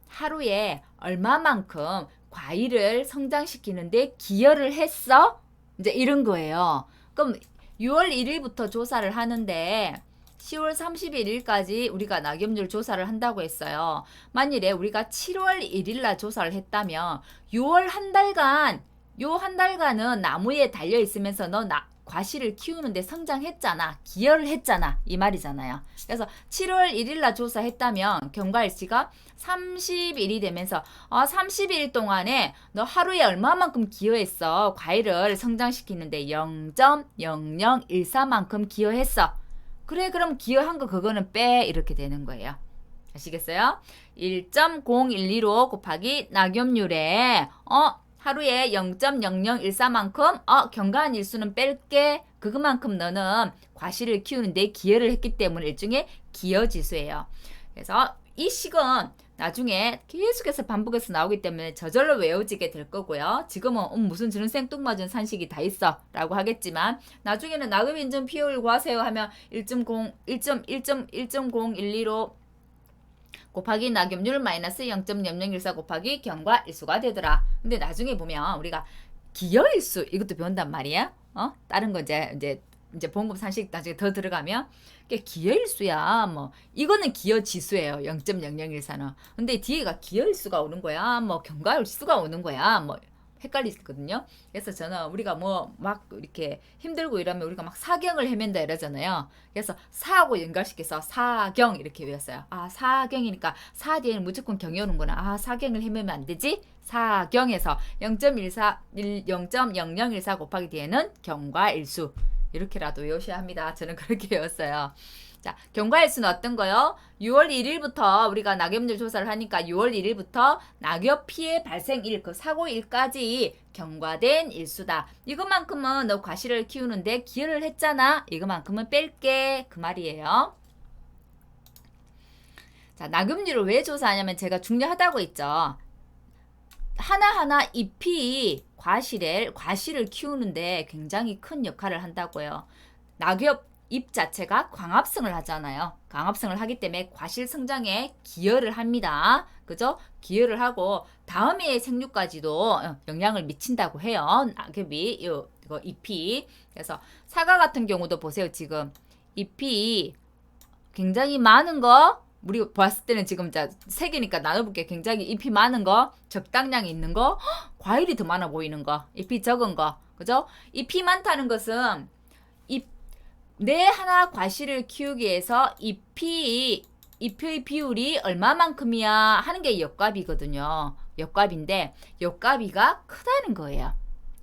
얼마만큼 과일을 성장시키는데 기여를 했어? 이제 이런 거예요. 그럼 6월 1일부터 조사를 하는데 10월 31일까지 우리가 낙엽률 조사를 한다고 했어요. 만일에 우리가 7월 1일 날 조사를 했다면 6월 한 달간은 나무에 달려 있으면서 너 과실을 키우는데 성장했잖아. 기여를 했잖아. 이 말이잖아요. 그래서 7월 1일 날 조사했다면 경과일치가 30일이 되면서 30일 동안에 너 하루에 얼마만큼 기여했어. 과일을 성장시키는데 0.0014만큼 기여했어. 그래 그럼 기여한 거 그거는 빼 이렇게 되는 거예요. 아시겠어요? 1.012로 곱하기 낙엽률에 하루에 0.0014만큼 경과한 일수는 뺄게. 그것만큼 너는 과실을 키우는데 기여를 했기 때문에 일종의 기여지수예요. 그래서 이 식은 나중에 계속해서 반복해서 나오기 때문에 저절로 외워지게 될 거고요. 지금은 무슨 저런 생뚱맞은 산식이 다 있어 라고 하겠지만 나중에는 낙엽 인증 피해율 구하세요 하면 1.012로 곱하기 낙엽률 마이너스 0.0014 곱하기 경과일수가 되더라. 근데 나중에 보면 우리가 기여일수 이것도 배운단 말이야. 다른 거 이제 보험금 산식 나중에 더 들어가면 기여일수야. 뭐 이거는 기여지수예요. 0.0014는. 근데 뒤에가 기여일수가 오는 거야. 뭐 경과일수가 오는 거야. 뭐 헷갈리거든요. 그래서 저는 우리가 뭐 막 이렇게 힘들고 이러면 우리가 막 사경을 헤맨다 이러잖아요. 그래서 사하고 연결시켜서 사경 이렇게 외웠어요. 사경이니까 사 뒤에는 무조건 경이 오는구나. 사경을 헤매면 안 되지. 사경에서 0.0014 곱하기 뒤에는 경과일수 이렇게라도 외우셔야 합니다. 저는 그렇게 외웠어요. 자, 경과일수는 어떤 거요? 6월 1일부터 우리가 낙엽률 조사를 하니까 6월 1일부터 낙엽 피해 발생일, 그 사고일까지 경과된 일수다. 이것만큼은 너 과실을 키우는데 기여를 했잖아. 이것만큼은 뺄게. 그 말이에요. 자, 낙엽률을 왜 조사하냐면 제가 중요하다고 했죠. 하나하나 잎이 과실을 키우는데 굉장히 큰 역할을 한다고요. 낙엽 잎 자체가 광합성을 하잖아요. 광합성을 하기 때문에 과실 성장에 기여를 합니다. 그죠? 기여를 하고 다음해의 생육까지도 영향을 미친다고 해요. 낙엽이 이거 잎이. 그래서 사과 같은 경우도 보세요. 지금 잎이 굉장히 많은 거 우리 봤을 때는 지금 자, 세 개니까 나눠볼게. 굉장히 잎이 많은 거, 적당량이 있는 거, 과일이 더 많아 보이는 거, 잎이 적은 거. 그죠? 잎이 많다는 것은 내 하나 과실을 키우기 위해서 잎의 비율이 얼마만큼이야 하는 게 역값이거든요. 역값인데 역값이가 크다는 거예요.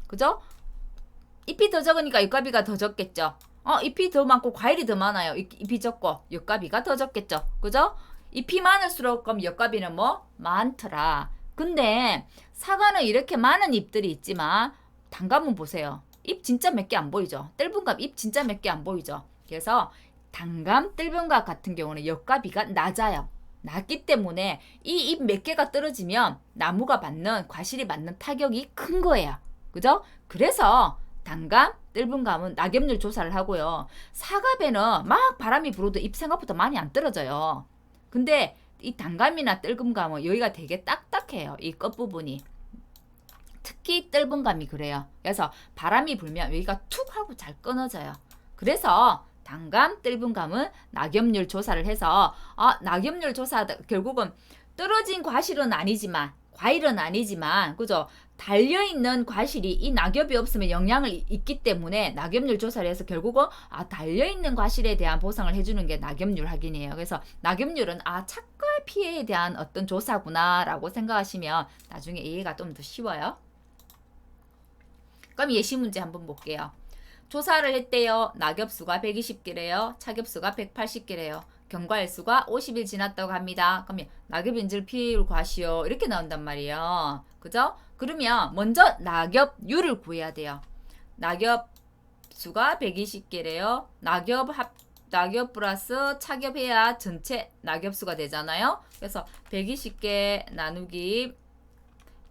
그죠? 잎이 더 적으니까 역값이가 더 적겠죠. 잎이 더 많고 과일이 더 많아요. 잎이 적고 역값이가 더 적겠죠. 그죠? 잎이 많을수록 그럼 역값이는 뭐? 많더라. 근데 사과는 이렇게 많은 잎들이 있지만 단감은 보세요. 잎 진짜 몇 개 안 보이죠. 뜰분감 잎 진짜 몇 개 안 보이죠. 그래서 단감, 뜰분감 같은 경우는 역값이가 낮아요. 낮기 때문에 이 잎 몇 개가 떨어지면 나무가 받는 과실이 받는 타격이 큰 거예요. 그죠? 그래서 단감, 뜰분감은 낙엽률 조사를 하고요. 사과배는 막 바람이 불어도 잎 생각보다 많이 안 떨어져요. 근데 이 단감이나 뜰분감은 여기가 되게 딱딱해요. 이 끝부분이. 특히 뜰분감이 그래요. 그래서 바람이 불면 여기가 툭 하고 잘 끊어져요. 그래서 단감, 뜰분감은 낙엽률 조사를 해서 낙엽률 조사 결국은 떨어진 과실은 아니지만 과일은 아니지만 그죠? 달려있는 과실이 이 낙엽이 없으면 영향을 있기 때문에 낙엽률 조사를 해서 결국은 달려있는 과실에 대한 보상을 해주는 게 낙엽률 확인이에요. 그래서 낙엽률은 착과 피해에 대한 어떤 조사구나 라고 생각하시면 나중에 이해가 좀 더 쉬워요. 그럼 예시 문제 한번 볼게요. 조사를 했대요. 낙엽수가 120개래요. 차겹수가 180개래요. 경과일수가 50일 지났다고 합니다. 그러면 낙엽인질 피해율 과시요. 이렇게 나온단 말이에요. 그죠? 그러면 먼저 낙엽률을 구해야 돼요. 낙엽수가 120개래요. 낙엽 플러스 차겹해야 전체 낙엽수가 되잖아요. 그래서 120개 나누기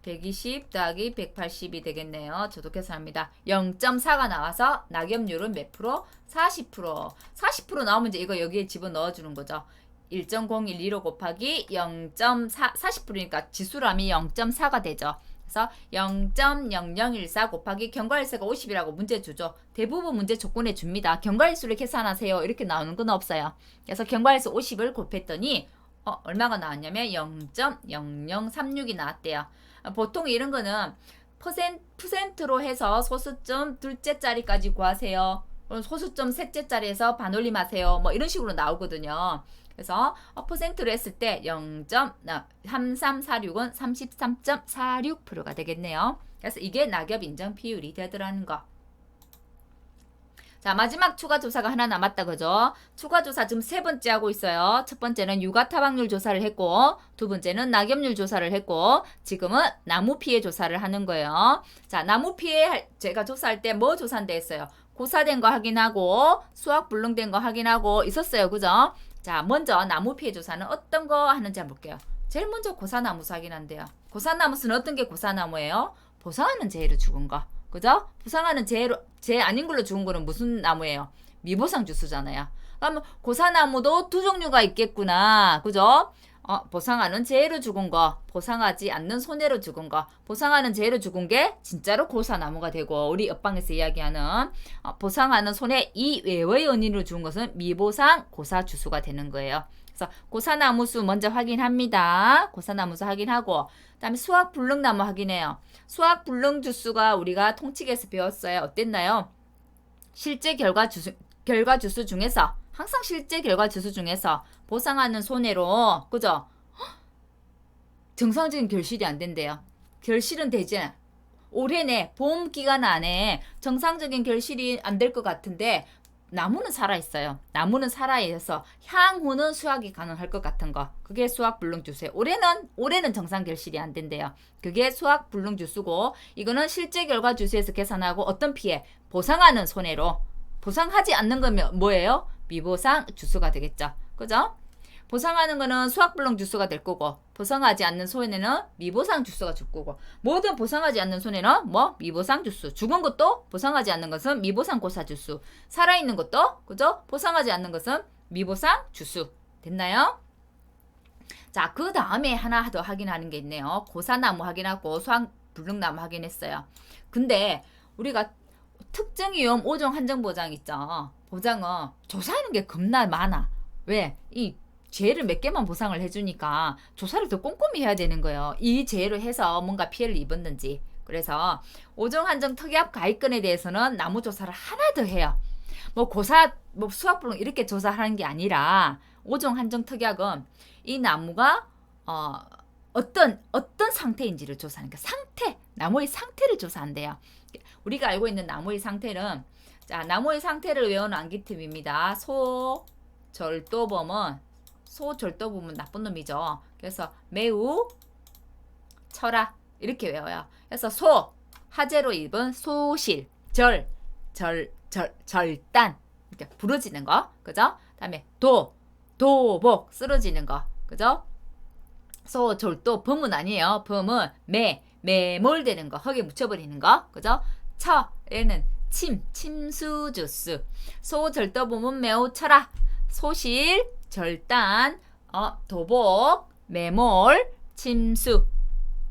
120 더하기 180이 되겠네요. 저도 계산합니다. 0.4가 나와서 낙엽률은 몇 프로? 40%. 40% 나오면 이제 이거 여기에 집어넣어주는 거죠. 1.0115 곱하기 0.4, 40%니까 지수람이 0.4가 되죠. 그래서 0.0014 곱하기 경과일수가 50이라고 문제 주죠. 대부분 문제 조건에 줍니다. 경과일수를 계산하세요. 이렇게 나오는 건 없어요. 그래서 경과일수 50을 곱했더니 얼마가 나왔냐면 0.0036이 나왔대요. 보통 이런 거는 퍼센트로 해서 소수점 둘째 자리까지 구하세요. 소수점 셋째 자리에서 반올림하세요. 뭐 이런 식으로 나오거든요. 그래서 퍼센트로 했을 때 0.3346은 33.46%가 되겠네요. 그래서 이게 낙엽 인정 비율이 되더라는 거. 자, 마지막 추가 조사가 하나 남았다 그죠? 추가 조사 지금 세 번째 하고 있어요. 첫 번째는 유가 타박률 조사를 했고 두 번째는 낙엽률 조사를 했고 지금은 나무 피해 조사를 하는 거예요. 자, 나무 피해 제가 조사할 때 뭐 조사한다 했어요? 고사된 거 확인하고 수확 불능된 거 확인하고 있었어요. 그죠? 자, 먼저 나무 피해 조사는 어떤 거 하는지 한번 볼게요. 제일 먼저 고사나무수 확인한대요. 고사나무수는 어떤 게 고사나무예요? 보상하는 재해로 죽은 거. 그죠? 보상하는 재해 아닌 걸로 죽은 거는 무슨 나무예요? 미보상 주수잖아요. 그러면 고사나무도 두 종류가 있겠구나. 그죠? 보상하는 재해로 죽은 거, 보상하지 않는 손해로 죽은 거. 보상하는 재해로 죽은 게 진짜로 고사나무가 되고 우리 옆방에서 이야기하는 보상하는 손해 이외의 원인으로 죽은 것은 미보상 고사주수가 되는 거예요. 그래서 고사나무수 먼저 확인합니다. 고사나무수 확인하고 그다음에 수확불능나무 확인해요. 수확불능주수가 우리가 통칙에서 배웠어요. 어땠나요? 실제 결과주수 중에서 항상 실제 결과주수 중에서 보상하는 손해로 그죠? 정상적인 결실이 안 된대요. 결실은 되지 않아. 올해 내 봄 기간 안에 정상적인 결실이 안 될 것 같은데 나무는 살아있어요. 나무는 살아있어서 향후는 수확이 가능할 것 같은 거. 그게 수확불능주수예요. 올해는 정상 결실이 안 된대요. 그게 수확불능주수고 이거는 실제 결과주수에서 계산하고 어떤 피해? 보상하는 손해로. 보상하지 않는 거면 뭐예요? 미보상 주수가 되겠죠. 그죠? 보상하는 거는 수확불능 주수가 될 거고 보상하지 않는 손해는 미보상 주수가 줄 거고 모든 보상하지 않는 손해는 뭐 미보상 주수 죽은 것도 보상하지 않는 것은 미보상 고사 주수 살아있는 것도 그죠? 보상하지 않는 것은 미보상 주수 됐나요? 자, 그 다음에 하나 더 확인하는 게 있네요. 고사나무 확인하고 수확불능나무 확인했어요. 근데 우리가 특정위험 5종 한정보장 있죠. 보장은 조사하는 게 겁나 많아. 왜? 이 재해를 몇 개만 보상을 해주니까 조사를 더 꼼꼼히 해야 되는 거예요. 이 재해로 해서 뭔가 피해를 입었는지. 그래서 오종 한정 특이합 가입건에 대해서는 나무 조사를 하나 더 해요. 뭐 고사, 뭐 수학불능 이렇게 조사하는 게 아니라 오종 한정 특약은 이 나무가 어떤 상태인지를 조사하는 거예요. 상태, 나무의 상태를 조사한대요. 우리가 알고 있는 나무의 상태는 자, 나무의 상태를 외우는 암기팁입니다. 소절도범은 나쁜 놈이죠. 그래서 매우 철아 이렇게 외워요. 그래서 하재로 입은 소실, 절단 이렇게 부러지는 거, 그죠? 다음에 도복 쓰러지는 거, 그죠? 소절도 범은 아니에요. 범은 매몰되는 거, 흙에 묻혀버리는 거, 그죠? 얘는 침수주스. 소절도범은 매우 철아, 소실, 절단, 도복, 매몰, 침수.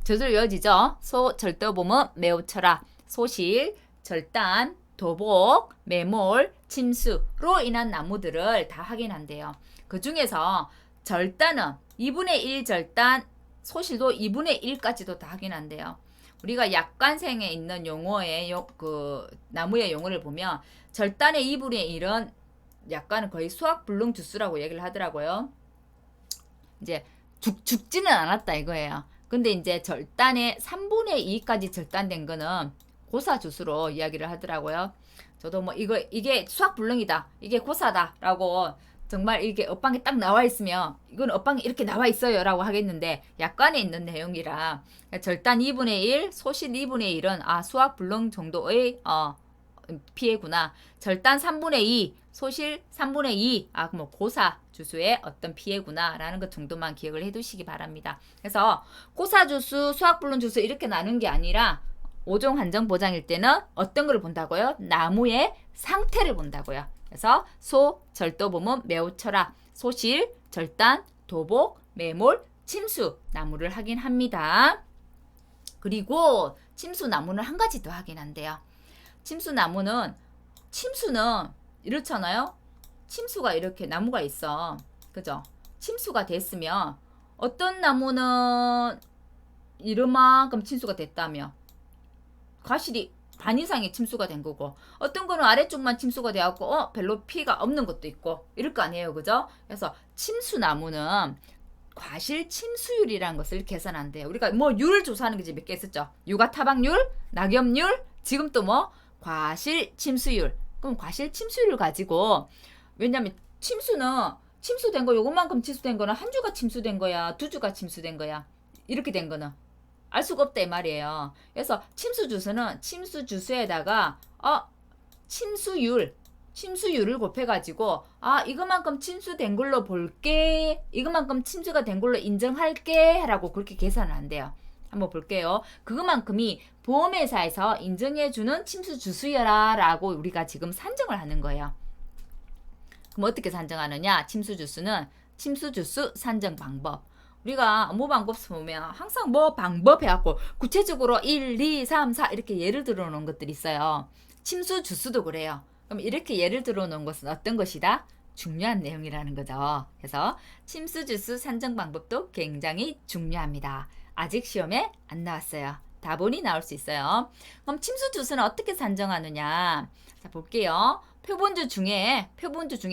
저절로 이어지죠. 소절도범은 매우 철아, 소실, 절단, 도복, 매몰, 침수로 인한 나무들을 다 확인한대요. 그 중에서 절단은 2분의 1 절단, 소실도 2분의 1까지도 다 확인한대요. 우리가 약관생에 있는 용어의 나무의 용어를 보면 절단의 2분의 1은 약간은 거의 수학불능 주수라고 얘기를 하더라고요. 이제 죽지는 않았다 이거예요. 근데 이제 절단의 3분의 2까지 절단된 거는 고사주수로 이야기를 하더라고요. 저도 뭐 이게 수학불능이다, 이게 고사다라고 정말 이게 엇방에 딱 나와 있으면 이건 엇방에 이렇게 나와 있어요 라고 하겠는데 약관에 있는 내용이라 절단 2분의 1, 소실 2분의 1은 수학불능 정도의 피해구나. 절단 3분의 2, 소실 3분의 2, 뭐 고사 주수의 어떤 피해구나 라는 것 정도만 기억을 해두시기 바랍니다. 그래서 고사 주수, 수학불능 주수 이렇게 나눈 게 아니라 오종 한정 보장일 때는 어떤 걸 본다고요? 나무의 상태를 본다고요. 그래서 절도범은 매우 철아, 소실, 절단, 도복, 매몰, 침수 나무를 확인합니다. 그리고 침수 나무는 한 가지 더 확인한대요. 침수는 이렇잖아요. 침수가 이렇게 나무가 있어. 그죠? 침수가 됐으면 어떤 나무는 이만큼 침수가 됐다며 과실이 반 이상의 침수가 된 거고 어떤 거는 아래쪽만 침수가 돼갖고 별로 피해가 없는 것도 있고 이럴 거 아니에요. 그죠? 그래서 침수나무는 과실 침수율이라는 것을 계산한대요. 우리가 뭐 율 조사하는 게 몇 개 있었죠. 육아 타박률, 낙엽률, 지금 또 뭐 과실 침수율. 그럼 과실 침수율을 가지고 왜냐면 침수는 침수된 거 요것만큼 침수된 거는 한 주가 침수된 거야, 두 주가 침수된 거야. 이렇게 된 거는 알 수가 없다 이 말이에요. 그래서 침수주수는 침수주수에다가 침수율을 곱해가지고 이거만큼 침수된 걸로 볼게, 이거만큼 침수가 된 걸로 인정할게 라고 그렇게 계산을 한대요. 한번 볼게요. 그것만큼이 보험회사에서 인정해주는 침수주수여라 라고 우리가 지금 산정을 하는 거예요. 그럼 어떻게 산정하느냐? 침수주수는 침수주수 산정 방법. 우리가 업무 방법 보면 항상 뭐 방법 해갖고 구체적으로 1, 2, 3, 4 이렇게 예를 들어 놓은 것들이 있어요. 침수 주수도 그래요. 그럼 이렇게 예를 들어 놓은 것은 어떤 것이다? 중요한 내용이라는 거죠. 그래서 침수 주수 산정 방법도 굉장히 중요합니다. 아직 시험에 안 나왔어요. 다본이 나올 수 있어요. 그럼 침수 주수는 어떻게 산정하느냐? 자, 볼게요. 표본주 중에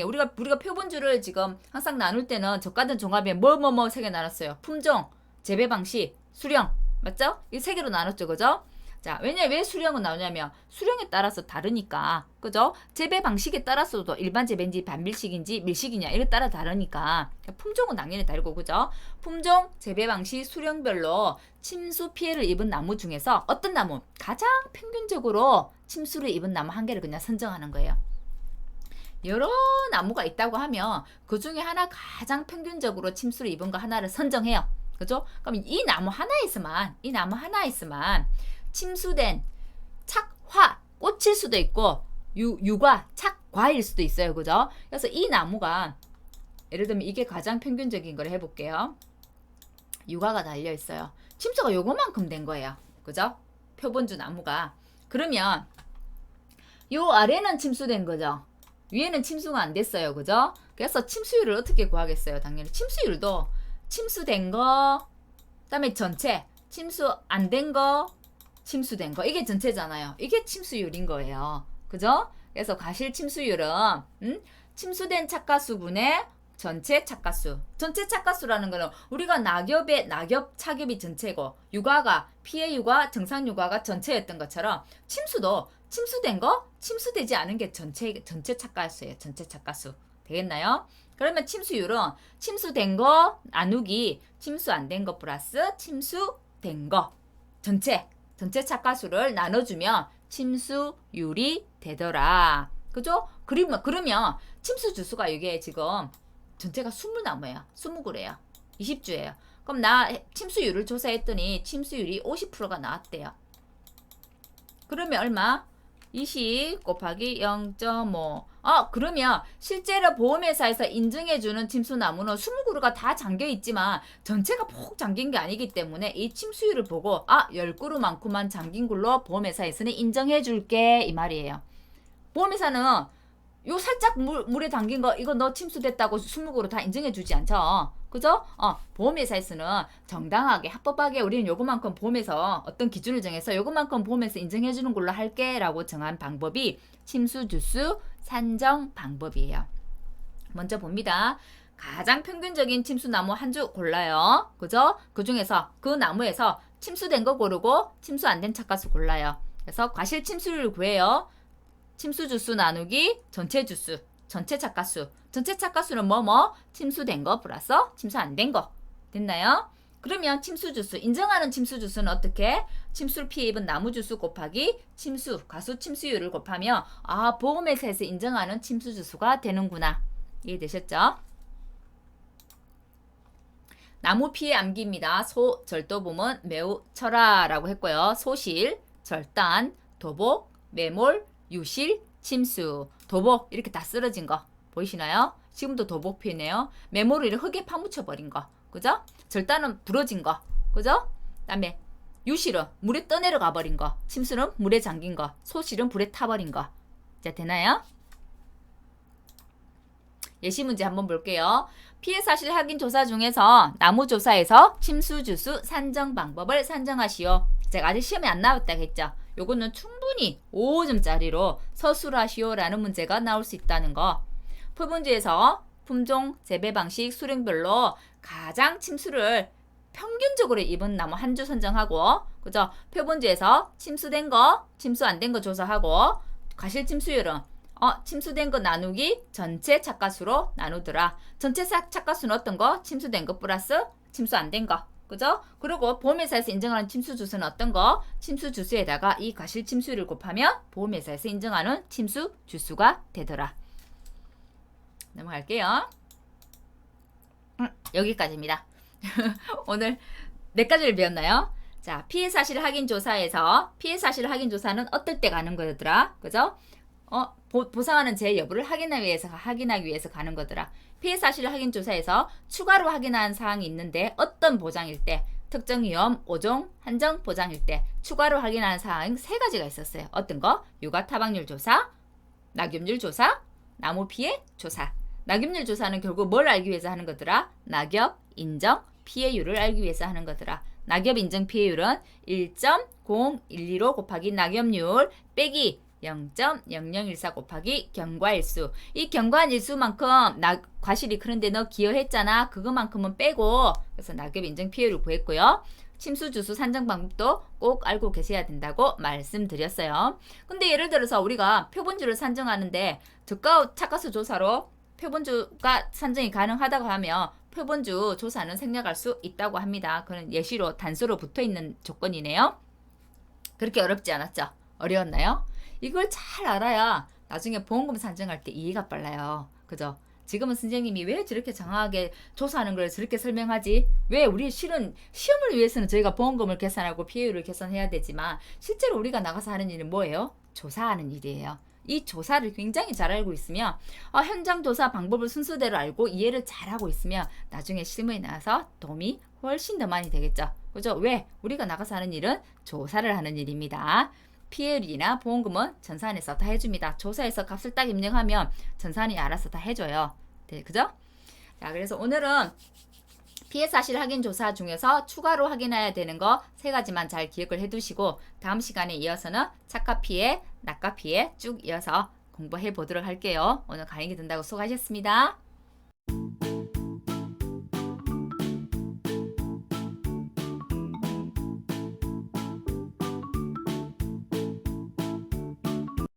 우리가 표본주를 지금 항상 나눌 때는 저가든 종합에 뭐 세 개 나눴어요. 품종, 재배 방식, 수령. 맞죠? 이 세 개로 나눴죠. 그죠? 자, 왜 수령은 나오냐면 수령에 따라서 다르니까. 그죠? 재배 방식에 따라서도 일반 재배인지 반밀식인지 밀식이냐 이에 따라 다르니까. 품종은 당연히 다르고 그죠? 품종, 재배 방식, 수령별로 침수 피해를 입은 나무 중에서 어떤 나무 가장 평균적으로 침수를 입은 나무 한 개를 그냥 선정하는 거예요. 여러 나무가 있다고 하면 그 중에 하나 가장 평균적으로 침수를 입은 거 하나를 선정해요. 그죠? 그럼 이 나무 하나에서만 침수된 착화, 꽃일 수도 있고 유과, 착과일 수도 있어요. 그죠? 그래서 이 나무가 예를 들면 이게 가장 평균적인 걸 해볼게요. 유과가 달려 있어요. 침수가 요거만큼 된 거예요. 그죠? 표본주 나무가. 그러면 요 아래는 침수된 거죠. 위에는 침수가 안 됐어요. 그죠? 그래서 침수율을 어떻게 구하겠어요? 당연히 침수율도 침수된 거, 그다음에 전체, 침수 안 된 거, 침수된 거. 이게 전체잖아요. 이게 침수율인 거예요. 그죠? 그래서 과실 침수율은 침수된 착가수분의 전체 착가수. 전체 착가수라는 거는 우리가 낙엽의 낙엽 착엽이 전체고 육아가 피해 육아, 정상 육아가 전체였던 것처럼 침수도 침수된 거, 침수되지 않은 게 전체 착가수예요. 전체 착가수. 되겠나요? 그러면 침수율은 침수된 거 나누기 침수 안 된 거 플러스 침수된 거 전체 착가수를 나눠주면 침수율이 되더라. 그죠? 그러면 침수 주수가 이게 지금 전체가 20나무예요. 20그래요. 20주예요. 그럼 나 침수율을 조사했더니 침수율이 50%가 나왔대요. 그러면 얼마? 20 곱하기 0.5. 그러면 실제로 보험회사에서 인증해주는 침수나무는 20그루가 다 잠겨있지만 전체가 폭 잠긴 게 아니기 때문에 이 침수율을 보고 10그루만큼만 잠긴 걸로 보험회사에서는 인정해줄게 이 말이에요. 보험회사는 요 살짝 물에 담긴 거 이거 너 침수됐다고 20그루 다 인정해주지 않죠. 그죠? 보험회사에서는 정당하게 합법하게 우리는 요거만큼 보험에서 어떤 기준을 정해서 요거만큼 보험에서 인정해주는 걸로 할게 라고 정한 방법이 침수주수 산정 방법이에요. 먼저 봅니다. 가장 평균적인 침수나무 한 주 골라요. 그죠? 그 중에서 그 나무에서 침수된 거 고르고 침수 안 된 착가수 골라요. 그래서 과실 침수율을 구해요. 침수주수 나누기 전체 주수, 전체 착가수. 전체 착가수는 침수된 거 플러스 침수 안 된 거. 됐나요? 그러면 침수주수, 인정하는 침수주수는 어떻게? 침수를 피해 입은 나무주수 곱하기 과수 침수율을 곱하면 보험회사에서 인정하는 침수주수가 되는구나. 이해되셨죠? 나무 피해 암기입니다. 소, 절도범은 매우 철화라고 했고요. 소실, 절단, 도복, 매몰, 유실, 침수, 도복 이렇게 다 쓰러진 거 보이시나요? 지금도 도복 피해네요. 매몰을 이렇게 흙에 파묻혀버린 거, 그죠? 절단은 부러진 거, 그죠? 그다음에 유실은 물에 떠내려가 버린 거, 침수는 물에 잠긴 거, 소실은 불에 타버린 거. 자, 되나요? 예시 문제 한번 볼게요. 피해 사실 확인 조사 중에서 나무 조사에서 침수 주수 산정 방법을 산정하시오. 제가 아직 시험에 안 나왔다고 했죠. 요거는 충분히 5점짜리로 서술하시오라는 문제가 나올 수 있다는 거. 표본주에서 품종, 재배 방식, 수령별로 가장 침수를 평균적으로 입은 나무 한 주 선정하고, 그죠? 표본주에서 침수된 거, 침수 안 된 거 조사하고, 과실 침수율은 침수된 거 나누기 전체 착가수로 나누더라. 전체 착가수는 어떤 거? 침수된 거 플러스 침수 안 된 거. 그죠? 그리고 보험회사에서 인정하는 침수 주수는 어떤 거? 침수 주수에다가 이 과실 침수율을 곱하면 보험회사에서 인정하는 침수 주수가 되더라. 넘어갈게요. 여기까지입니다. 오늘 4가지를 배웠나요? 자, 피해 사실 확인 조사에서 피해 사실 확인 조사는 어떨 때 가는 거더라? 그죠? 보상하는 제 여부를 확인하기 위해서 가는 거더라. 피해 사실 확인 조사에서 추가로 확인한 사항이 있는데 어떤 보장일 때, 특정 위험 5종 한정 보장일 때 추가로 확인한 사항 3가지가 있었어요. 어떤 거? 육아 타박률 조사, 낙엽률 조사, 나무 피해 조사. 낙엽률 조사는 결국 뭘 알기 위해서 하는 거더라? 낙엽 인정 피해율을 알기 위해서 하는 거더라. 낙엽 인정 피해율은 1.0125 곱하기 낙엽률 빼기 0.0014 곱하기 경과일수. 이 경과일수만큼 과실이 그런데 너 기여했잖아. 그거만큼은 빼고, 그래서 낙엽 인정 피해를 구했고요. 침수 주수 산정 방법도 꼭 알고 계셔야 된다고 말씀드렸어요. 근데 예를 들어서 우리가 표본주를 산정하는데 저가 착가수 조사로 표본주가 산정이 가능하다고 하면 표본주 조사는 생략할 수 있다고 합니다. 그런 예시로 단수로 붙어있는 조건이네요. 그렇게 어렵지 않았죠? 어려웠나요? 이걸 잘 알아야 나중에 보험금 산정할 때 이해가 빨라요. 그죠? 지금은 선생님이 왜 저렇게 장황하게 조사하는 걸 저렇게 설명하지? 왜 우리 실은 시험을 위해서는 저희가 보험금을 계산하고 피해율을 계산해야 되지만 실제로 우리가 나가서 하는 일은 뭐예요? 조사하는 일이에요. 이 조사를 굉장히 잘 알고 있으면 현장 조사 방법을 순서대로 알고 이해를 잘하고 있으면 나중에 실무에 나와서 도움이 훨씬 더 많이 되겠죠. 그죠? 왜? 우리가 나가서 하는 일은 조사를 하는 일입니다. 피해율이나 보험금은 전산에서 다 해줍니다. 조사해서 값을 딱 입력하면 전산이 알아서 다 해줘요. 네, 그죠? 자, 그래서 오늘은 피해 사실 확인 조사 중에서 추가로 확인해야 되는 거 세 가지만 잘 기억을 해 두시고 다음 시간에 이어서는 착각 피해, 낙각 피해 쭉 이어서 공부해 보도록 할게요. 오늘 강의 듣는다고 수고하셨습니다.